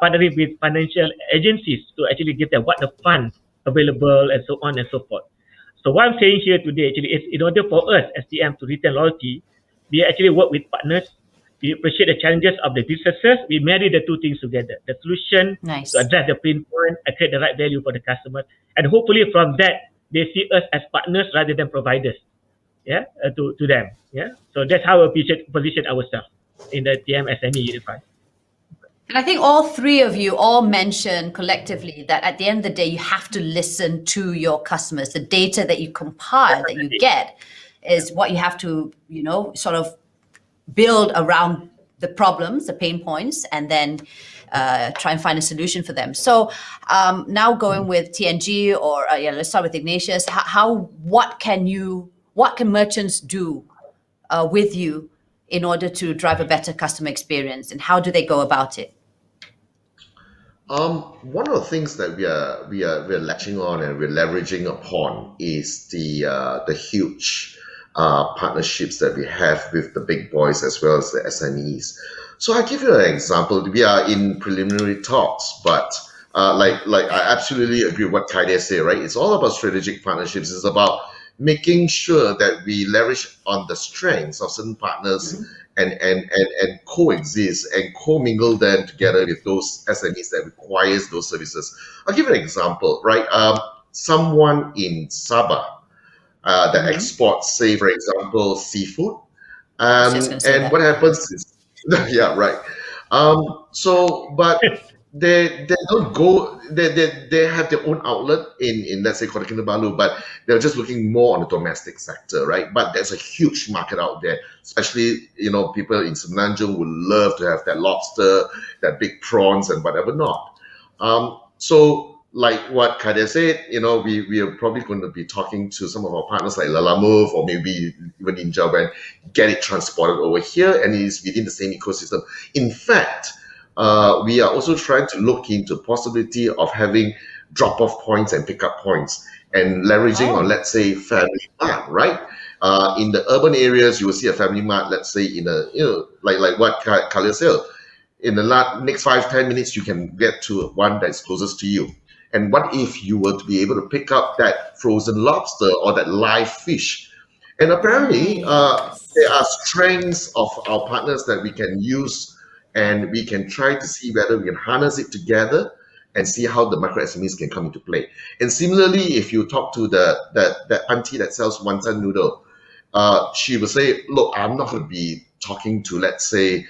partnering with financial agencies to actually give them what the funds available and so on and so forth. So what I'm saying here today actually is in order for us, STM, to retain loyalty, we actually work with partners. We appreciate the challenges of the businesses. We marry the two things together. The solution to address the pain point and create the right value for the customer. And hopefully from that, they see us as partners rather than providers. Yeah, to them. Yeah. So that's how we position ourselves in the TM SME Unifi. And I think all three of you all mentioned collectively that at the end of the day, you have to listen to your customers. The data that you compile, that you get, is what you have to, sort of build around the problems, the pain points, and then try and find a solution for them. So now going with TNG, or let's start with Ignatius. What can merchants do with you in order to drive a better customer experience, and how do they go about it? One of the things that we're latching on and we're leveraging upon is the huge partnerships that we have with the big boys as well as the SMEs. So I'll give you an example. We are in preliminary talks, but like I absolutely agree with what Khaidir said, right? It's all about strategic partnerships. It's about making sure that we leverage on the strengths of certain partners and coexist and commingle them together with those SMEs that requires those services. I'll give you an example, right? Someone in Sabah that exports, say, for example, seafood. And what happens is, yeah, right. But they don't go. They have their own outlet in let's say Kota Kinabalu, but they're just looking more on the domestic sector, right? But there's a huge market out there, especially people in Semenanjung would love to have that lobster, that big prawns, and whatever not. So like what Khaidir said, we are probably going to be talking to some of our partners like Lalamove or maybe even in Java and get it transported over here, and it is within the same ecosystem. In fact, we are also trying to look into possibility of having drop-off points and pick-up points and leveraging on, let's say, Family Mart, right? In the urban areas, you will see a Family Mart, let's say, in a, like what Khalil said, in the next 5-10 minutes, you can get to one that's closest to you. And what if you were to be able to pick up that frozen lobster or that live fish? And apparently, there are strengths of our partners that we can use, and we can try to see whether we can harness it together and see how the micro SMEs can come into play. And similarly, if you talk to the auntie that sells wonton noodle, she will say, look, I'm not going to be talking to, let's say,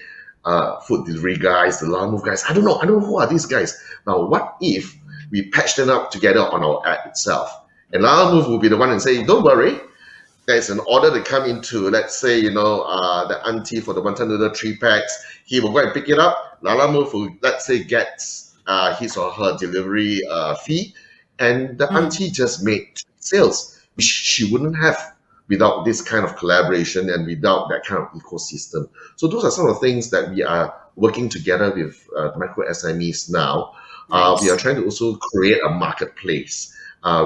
food delivery guys, the Lalamove guys. I don't know who are these guys. Now, what if we patch them up together on our app itself? And Lalamove will be the one and say, don't worry, there's an order to come into, let's say, the auntie for the wonton noodle 3 packs. He will go and pick it up. Lalamove will, let's say, gets his or her delivery fee, and the auntie just made sales, which she wouldn't have without this kind of collaboration and without that kind of ecosystem. So those are some of the things that we are working together with micro SMEs now. We are trying to also create a marketplace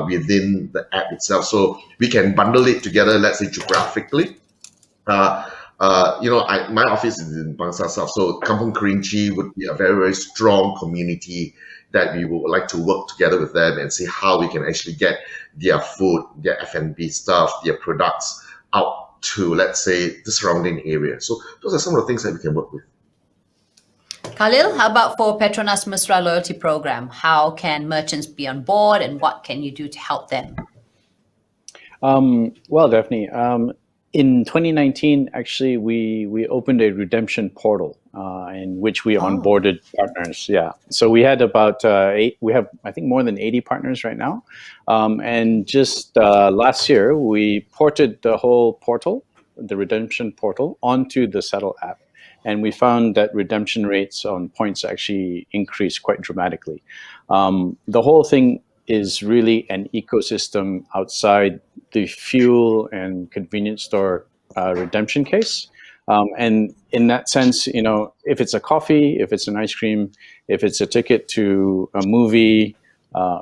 within the app itself, so we can bundle it together, let's say geographically. My office is in Bangsa South, so Kampung Kerinci would be a very, very strong community that we would like to work together with them and see how we can actually get their food, their F&B stuff, their products out to, let's say, the surrounding area. So those are some of the things that we can work with. Khalil, how about for Petronas Mesra loyalty program? How can merchants be on board, and what can you do to help them? Well, Daphne, in 2019, actually, we opened a redemption portal in which we onboarded partners. Yeah, so we had about 8. We have, I think, more than 80 partners right now. And just last year, we ported the whole portal, the redemption portal, onto the Settle app. And we found that redemption rates on points actually increased quite dramatically. The whole thing is really an ecosystem outside the fuel and convenience store redemption case. And in that sense, if it's a coffee, if it's an ice cream, if it's a ticket to a movie,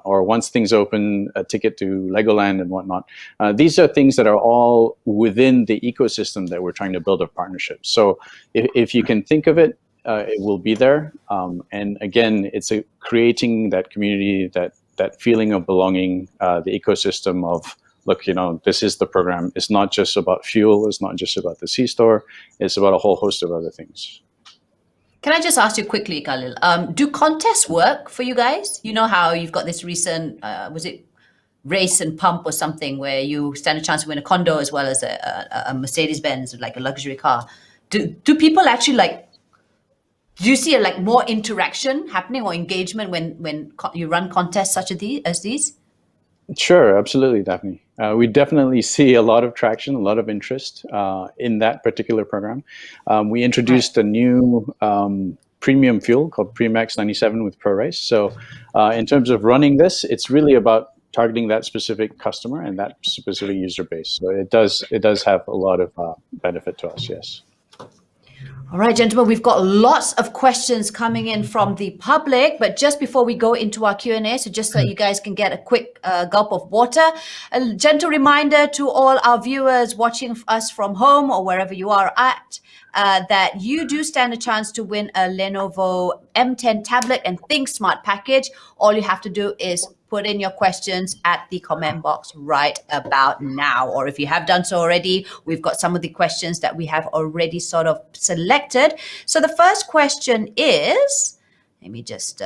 or once things open, a ticket to Legoland and whatnot. These are things that are all within the ecosystem that we're trying to build a partnership. So if you can think of it, it will be there. And again, it's creating that community, that feeling of belonging, the ecosystem of, look, this is the program. It's not just about fuel. It's not just about the C-store. It's about a whole host of other things. Can I just ask you quickly, Khalil, do contests work for you guys? You know how you've got this recent, was it Race and Pump or something, where you stand a chance to win a condo as well as a Mercedes-Benz, like a luxury car. Do people actually do you see more interaction happening or engagement when you run contests such as these? Sure, absolutely, Daphne. We definitely see a lot of traction, a lot of interest in that particular program. We introduced a new premium fuel called Premax 97 with ProRace. So in terms of running this, it's really about targeting that specific customer and that specific user base. So it does have a lot of benefit to us, yes. All right, gentlemen, we've got lots of questions coming in from the public, but just before we go into our Q&A, so just so you guys can get a quick gulp of water, a gentle reminder to all our viewers watching us from home or wherever you are at, that you do stand a chance to win a Lenovo M10 tablet and Think Smart package. All you have to do is put in your questions at the comment box right about now. Or if you have done so already, we've got some of the questions that we have already sort of selected. So the first question is, let me just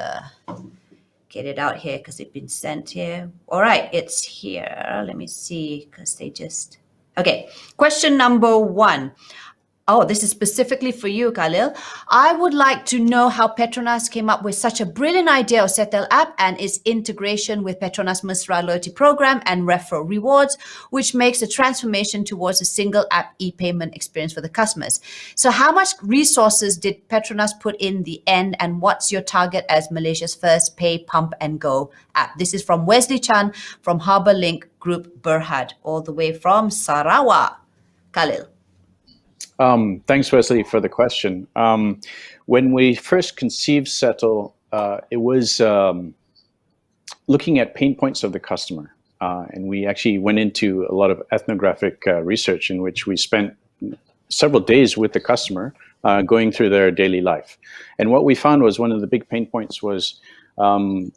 get it out here because it's been sent here. All right, it's here. Let me see, because they just... Okay, question number 1. Oh, this is specifically for you, Khalil. I would like to know how Petronas came up with such a brilliant idea of Settle app and its integration with Petronas Mesra loyalty program and referral rewards, which makes a transformation towards a single app e-payment experience for the customers. So how much resources did Petronas put in the end, and what's your target as Malaysia's first pay, pump and go app? This is from Wesley Chan from Harbour Link Group Berhad, all the way from Sarawak. Khalil. Thanks, Wesley, for the question. When we first conceived Settle, it was looking at pain points of the customer. And we actually went into a lot of ethnographic research in which we spent several days with the customer going through their daily life. And what we found was one of the big pain points was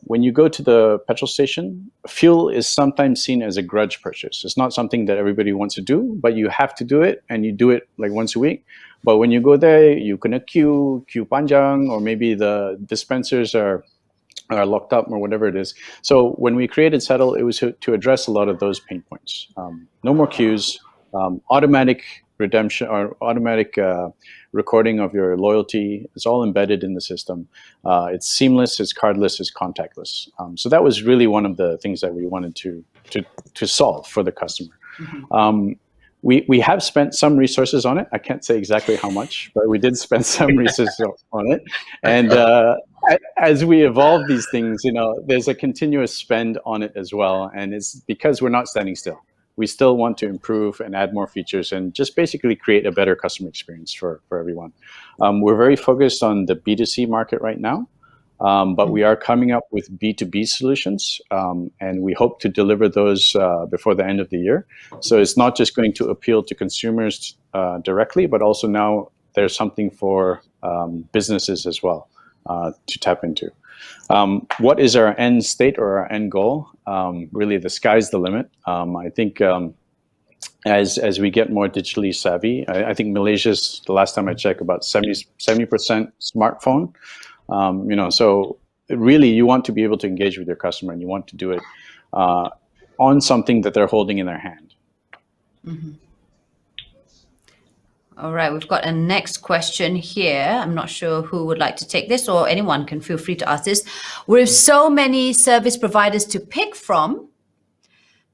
when you go to the petrol station, fuel is sometimes seen as a grudge purchase. It's not something that everybody wants to do, but you have to do it, and you do it like once a week. But when you go there, you can queue panjang, or maybe the dispensers are locked up or whatever it is. So when we created Settle, it was to address a lot of those pain points. No more queues, automatic redemption or automatic recording of your loyalty. It's all embedded in the system. It's seamless, it's cardless, it's contactless. So that was really one of the things that we wanted to solve for the customer. Mm-hmm. We have spent some resources on it. I can't say exactly how much, but we did spend some resources on it. And as we evolve these things, there's a continuous spend on it as well. And it's because we're not standing still. We still want to improve and add more features and just basically create a better customer experience for everyone. We're very focused on the B2C market right now, but we are coming up with B2B solutions, and we hope to deliver those before the end of the year. So it's not just going to appeal to consumers directly, but also now there's something for businesses as well to tap into. What is our end state or our end goal? Really, the sky's the limit. I think as we get more digitally savvy, I think Malaysia's, the last time I checked, about 70% smartphone. So really you want to be able to engage with your customer, and you want to do it on something that they're holding in their hand. Mm-hmm. All right, we've got a next question here. I'm not sure who would like to take this, or anyone can feel free to ask this. With so many service providers to pick from,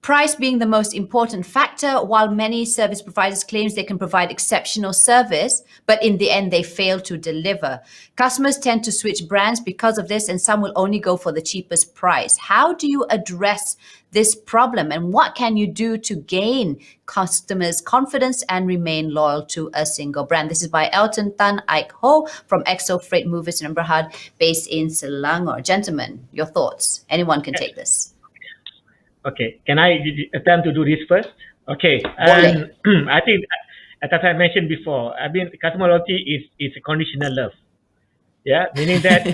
price being the most important factor, while many service providers claims they can provide exceptional service, but in the end they fail to deliver. Customers tend to switch brands because of this, and some will only go for the cheapest price. How do you address this problem, and what can you do to gain customers' confidence and remain loyal to a single brand? This is by Elton Tan Ike Ho from Exo Freight Movers in Berhad, based in Selangor. Gentlemen, your thoughts? Anyone can take this. Okay, can I attempt to do this first? Okay, I think, as I mentioned before, customer loyalty is a conditional love. Yeah, meaning that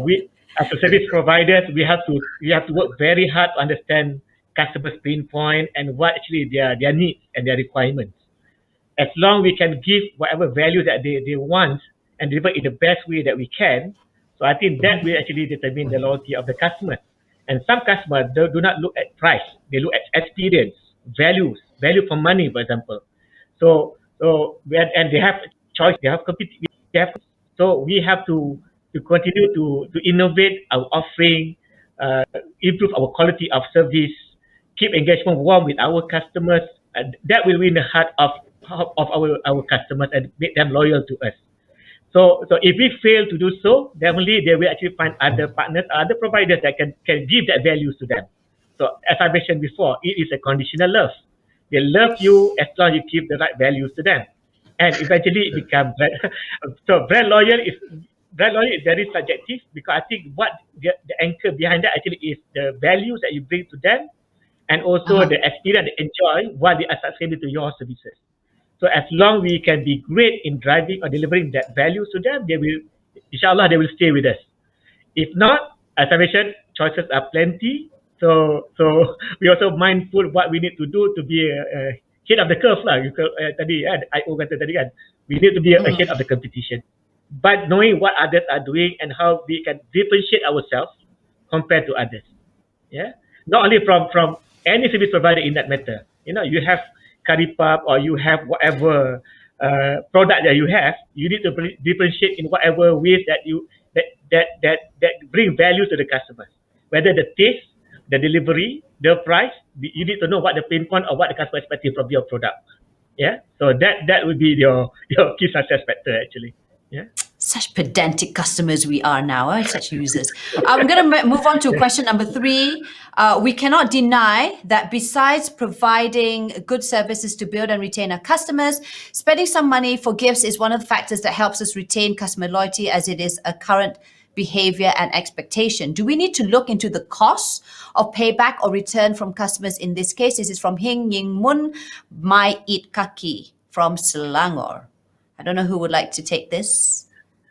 we, as a service providers, we have to work very hard to understand customers' pain point and what actually their needs and their requirements. As long we can give whatever value that they want and deliver in the best way that we can, so I think that will actually determine the loyalty of the customer. And some customers do not look at price; they look at experience, value for money, for example. So and they have choice, they have so we have to continue to innovate our offering, improve our quality of service, keep engagement warm with our customers. That will win the heart of our customers and make them loyal to us. So if we fail to do so, definitely they will actually find other partners, other providers that can give that values to them. So as I mentioned before, it is a conditional love. They love you as long as you give the right values to them, and eventually it becomes so brand loyal is very subjective, because I think what the anchor behind that actually is the values that you bring to them, and also the experience they enjoy while they are subscribing to your services. So as long we can be great in driving or delivering that values to them, they will, inshallah, they will stay with us. If not, as I mentioned, choices are plenty. So we also mindful what we need to do to be ahead of the curve lah. Tadi IO kata tadi kan, we need to be ahead of the competition. But knowing what others are doing and how we can differentiate ourselves compared to others. Yeah, not only from any service provider in that matter. You have Karipap, or you have whatever product that you have, you need to differentiate in whatever ways that you that bring value to the customers. Whether the taste, the delivery, the price, you need to know what the pain point or what the customer expecting from your product. Yeah, so that would be your key success factor actually. Yeah. Such pedantic customers we are now, such users. I'm going to move on to question number 3. We cannot deny that besides providing good services to build and retain our customers, spending some money for gifts is one of the factors that helps us retain customer loyalty, as it is a current behavior and expectation. Do we need to look into the costs of payback or return from customers in this case? This is from Hing Ying Mun Mai Eat Kaki from Selangor. I don't know who would like to take this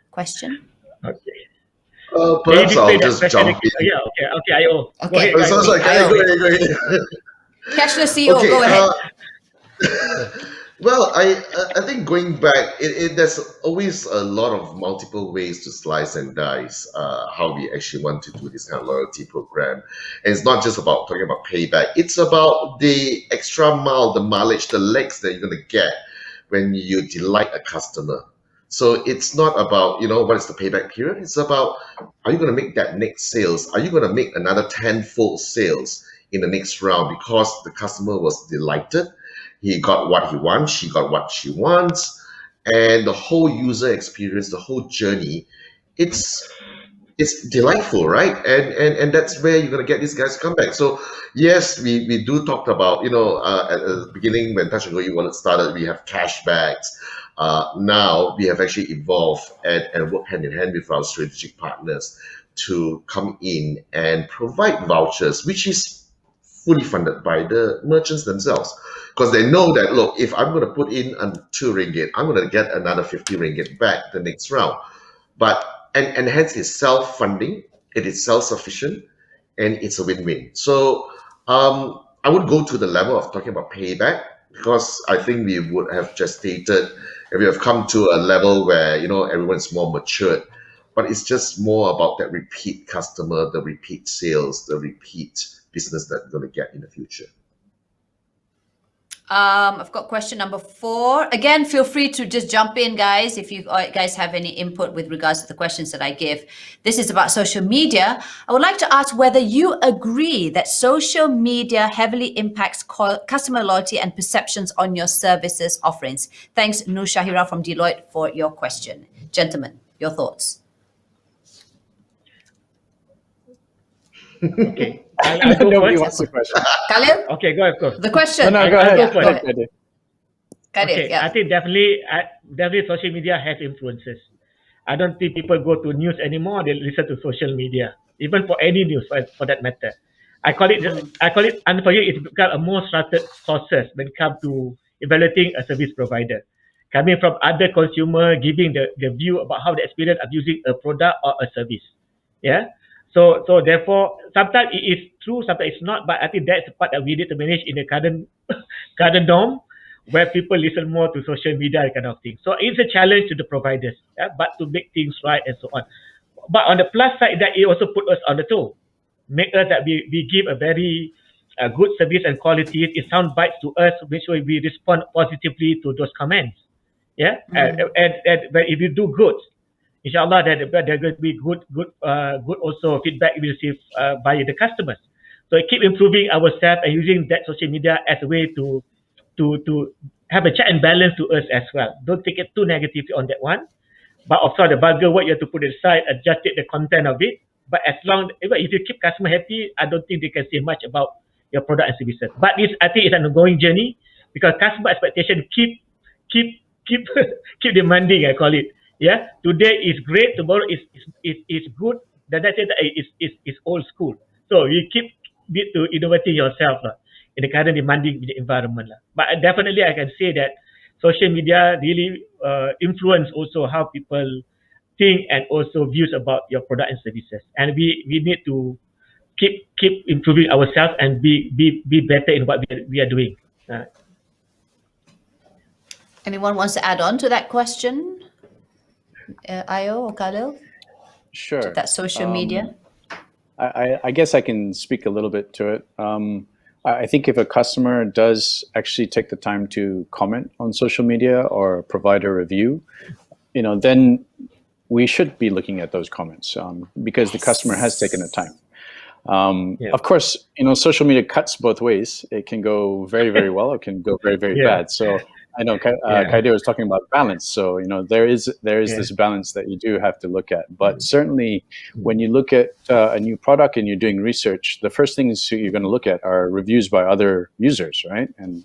question. Okay. Perhaps I'll just jump in. Yeah, okay, IO. Okay. Go ahead, Sorry, go ahead. Cashless CEO, Okay, go ahead. Well, I think going back, there's always a lot of multiple ways to slice and dice how we actually want to do this kind of loyalty program. And it's not just about talking about payback. It's about the extra mile, the mileage, the legs that you're going to get when you delight a customer. So it's not about, what is the payback period? It's about, are you going to make that next sales? Are you going to make another 10-fold sales in the next round because the customer was delighted? He got what he wants, she got what she wants, and the whole user experience, the whole journey, it's delightful, right? And that's where you're gonna get these guys to come back. So yes, we do talk about, at the beginning when Touch and Go e-wallet started, we have cashbacks. Now we have actually evolved and work hand in hand with our strategic partners to come in and provide vouchers, which is fully funded by the merchants themselves, because they know that, look, if I'm going to put in 2 ringgit, I'm going to get another 50 ringgit back the next round. But and hence it's self-funding, it is self-sufficient, and it's a win-win. So I would go to the level of talking about payback, because I think we would have just stated, and we have come to a level where everyone's more matured. But it's just more about that repeat customer, the repeat sales, the repeat business that we're going to get in the future. I've got question number 4. Again, feel free to just jump in, guys, if you guys have any input with regards to the questions that I give. This is about social media. I would like to ask whether you agree that social media heavily impacts customer loyalty and perceptions on your services offerings. Thanks, Nur Shahira from Deloitte, for your question. Gentlemen, your thoughts. Okay. I'll go Nobody first. wants the question. Khalil? Okay, go ahead, go. The question. No, go ahead. I'll go Go first. ahead. Khalil, Okay, yeah. I think definitely social media has influences. I don't think people go to news anymore. They listen to social media, even for any news for that matter. I call it, and for you, it's become a more trusted sources when it comes to evaluating a service provider. Coming from other consumer, giving the view about how the experience of using a product or a service. Yeah. So therefore, sometimes it is true, sometimes it's not. But I think that's the part that we need to manage in the current norm, where people listen more to social media, kind of thing. So it's a challenge to the providers, but to make things right and so on. But on the plus side, that it also put us on the toe, make us that we give a very good service and quality. It sound bites to us, make sure we respond positively to those comments. Yeah, and but if you do good, inshallah, there's going to be good also feedback we receive by the customers. So keep improving ourselves and using that social media as a way to have a check and balance to us as well. Don't take it too negatively on that one. But of course, the vulgar word you have to put aside, adjust the content of it. But if you keep customer happy, I don't think they can say much about your product and services. But I think it's an ongoing journey, because customer expectation keep demanding, I call it. Yeah, today is great, tomorrow is good. The next day is old school. So you need to innovating yourself in the current demanding environment. But definitely, I can say that social media really influence also how people think and also views about your product and services. And we need to keep improving ourselves and be better in what we are doing. Anyone wants to add on to that question? Ayo or Khalil? Sure. That social media? I guess I can speak a little bit to it. I think if a customer does actually take the time to comment on social media or provide a review, then we should be looking at those comments because the customer has taken the time. Of course, social media cuts both ways. It can go very, very well. It can go very, very bad. So I know Khaidir was talking about balance. So there is this balance that you do have to look at. But certainly, when you look at a new product and you're doing research, the first things you're going to look at are reviews by other users, right? And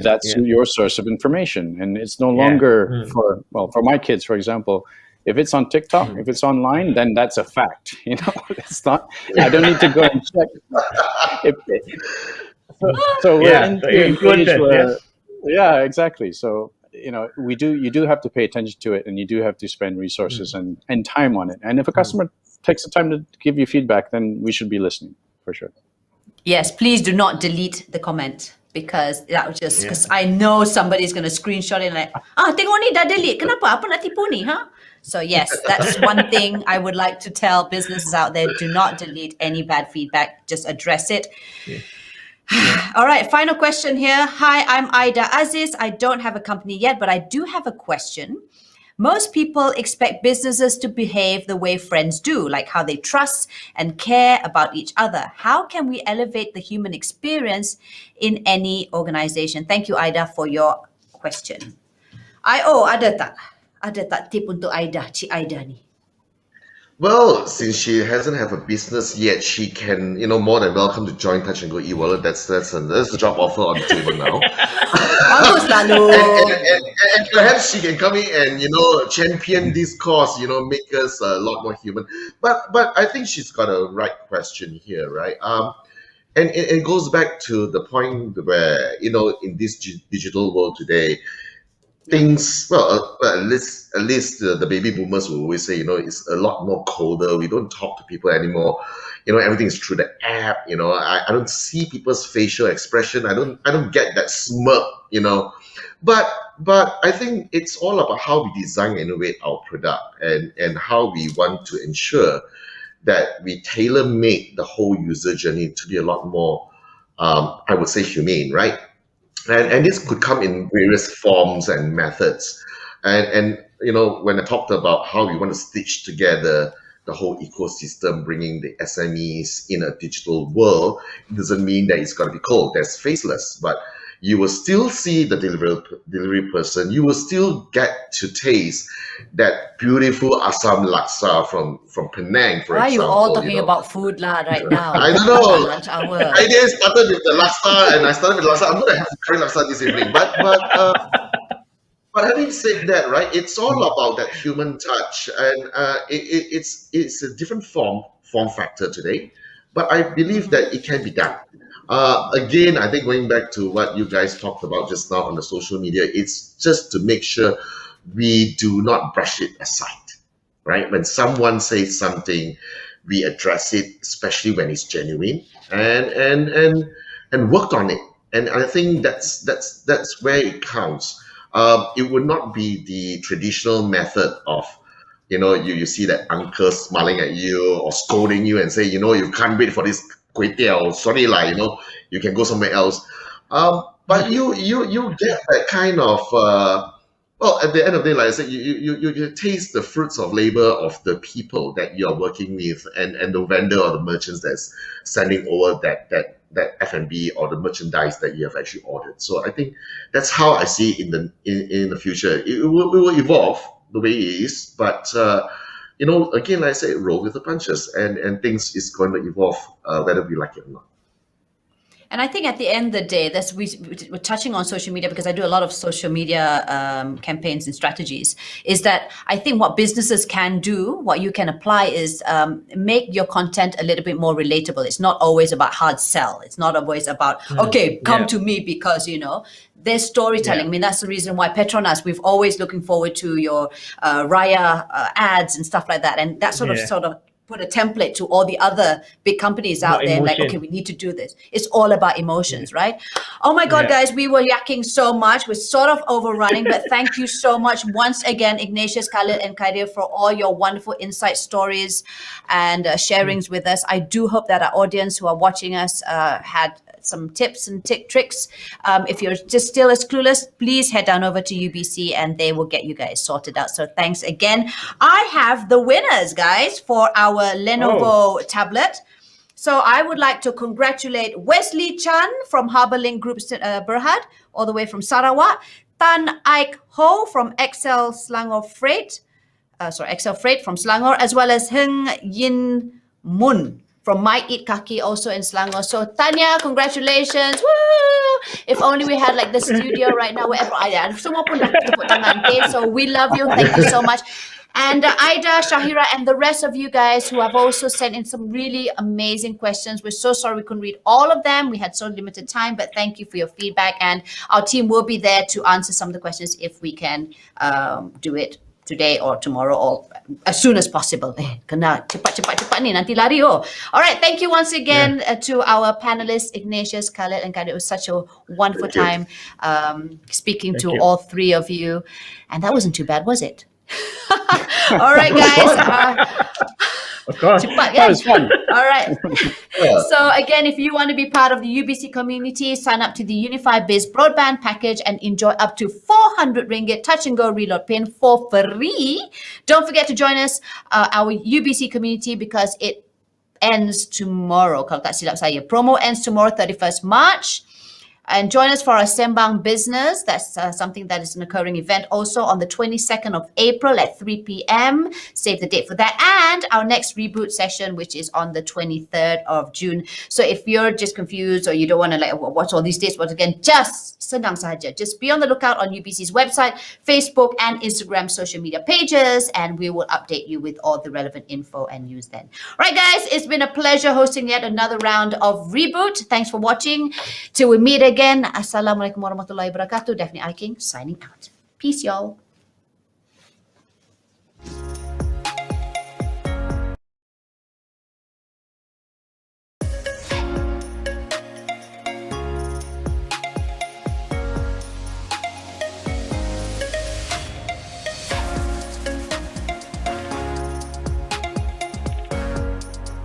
that's your source of information. And it's no longer for my kids, for example. If it's on TikTok, if it's online, then that's a fact. It's not. I don't need to go and check. So we're in a stage where, exactly. So you do have to pay attention to it, and you do have to spend resources and time on it. And if a customer takes the time to give you feedback, then we should be listening for sure. Yes, please do not delete the comment. Because that was just because I know somebody's going to screenshot it and like, tengok ni dah delete. Kenapa? Apa nak tipu ni? Huh? So yes, that's one thing I would like to tell businesses out there. Do not delete any bad feedback. Just address it. All right, final question here. Hi, I'm Aida Aziz. I don't have a company yet, but I do have a question. Most people expect businesses to behave the way friends do, like how they trust and care about each other. How can we elevate the human experience in any organization? Thank you, Aida, for your question. Ada tak tip untuk Aida, Cik Aida ni? Well, since she hasn't have a business yet, she can, more than welcome to join Touch and Go e-wallet. That's the job offer on the table now. and perhaps she can come in and champion this cause, make us a lot more human. But I think she's got a right question here, right? And it goes back to the point where in this digital world today, things, at least the baby boomers will always say, it's a lot more colder. We don't talk to people anymore. Everything is through the app. I don't see people's facial expression. I don't get that smirk. But I think it's all about how we design and innovate our product and how we want to ensure that we tailor-make the whole user journey to be a lot more, I would say, humane, right? And this could come in various forms and methods. And when I talked about how we want to stitch together the whole ecosystem, bringing the SMEs in a digital world, it doesn't mean that it's going to be cold. That's faceless. But you will still see the delivery person. You will still get to taste that beautiful Assam laksa from Penang, for example. Why are you all talking about food right now? I don't know. Lunch hour. Idea started with the laksa, and I started with laksa. I'm going to have curry laksa this evening. But having said that, right, it's all about that human touch, and it's a different form factor today. But I believe that it can be done. Again, I think going back to what you guys talked about just now on the social media, it's just to make sure we do not brush it aside, right? When someone says something, we address it, especially when it's genuine, and work on it. And I think that's where it counts. It would not be the traditional method of, you see that uncle smiling at you or scolding you and say, you can't wait for this kway teow, sorry you can go somewhere else. But you get that kind of, at the end of the day, like I said, you taste the fruits of labor of the people that you're working with and the vendor or the merchants that's sending over that F&B or the merchandise that you have actually ordered. So I think that's how I see it in the future. It will evolve the way it is, but again, like I say, roll with the punches, and things is going to evolve whether we like it or not. And I think at the end of the day, we're touching on social media because I do a lot of social media campaigns and strategies, is that I think what businesses can do, what you can apply is make your content a little bit more relatable. It's not always about hard sell. It's not always about, come to me because, there's storytelling. Yeah. I mean, that's the reason why Petronas, we've always looking forward to your Raya ads and stuff like that. And that sort of put a template to all the other big companies out there. Like, okay, we need to do this. It's all about emotions, right? Oh my God, guys, we were yakking so much. We're sort of overrunning, but thank you so much once again, Ignatius, Khalil, and Khaidir, for all your wonderful insight stories and sharings with us. I do hope that our audience who are watching us had some tips and tricks. If you're just still as clueless, please head down over to uBC and they will get you guys sorted out. So thanks again. I have the winners, guys, for our Lenovo tablet. So I would like to congratulate Wesley Chan from Harbourlink Group Berhad, all the way from Sarawak. Tan Ike Ho from XL Freight from Selangor, as well as Heng Yin Mun from Might Eat Kaki, also in Selangor. So Tanya, congratulations. Woo! If only we had like the studio right now, wherever semua pun dah tepuk tangan. Okay, so we love you. Thank you so much. And Aida, Shahira, and the rest of you guys who have also sent in some really amazing questions. We're so sorry we couldn't read all of them. We had so limited time, but thank you for your feedback. And our team will be there to answer some of the questions if we can do it today or tomorrow or as soon as possible. Kena cepat ni, nanti lari. All right, thank you once again to our panelists, Ignatius, Khalil, and Khaidir. It was such a wonderful time speaking to all three of you. And that wasn't too bad, was it? All right, guys. Of course. That was fun. All right. So again, if you want to be part of the uBC community, sign up to the Unifi Biz broadband package and enjoy up to 400 ringgit touch and go reload pin for free. Don't forget to join us, our uBC community, because it ends tomorrow. Kalau tak silap saya, promo ends tomorrow, 31st March. And join us for our Sembang Business. That's something that is an occurring event also on the 22nd of April at 3 p.m. Save the date for that. And our next reboot session, which is on the 23rd of June. So if you're just confused or you don't want to like watch all these dates once again, just senang sahaja. Just be on the lookout on uBC's website, Facebook and Instagram social media pages, and we will update you with all the relevant info and news then. All right, guys, it's been a pleasure hosting yet another round of Reboot. Thanks for watching. Till we meet again. Assalamualaikum warahmatullahi wabarakatuh. Daphne Iking signing out. Peace, y'all.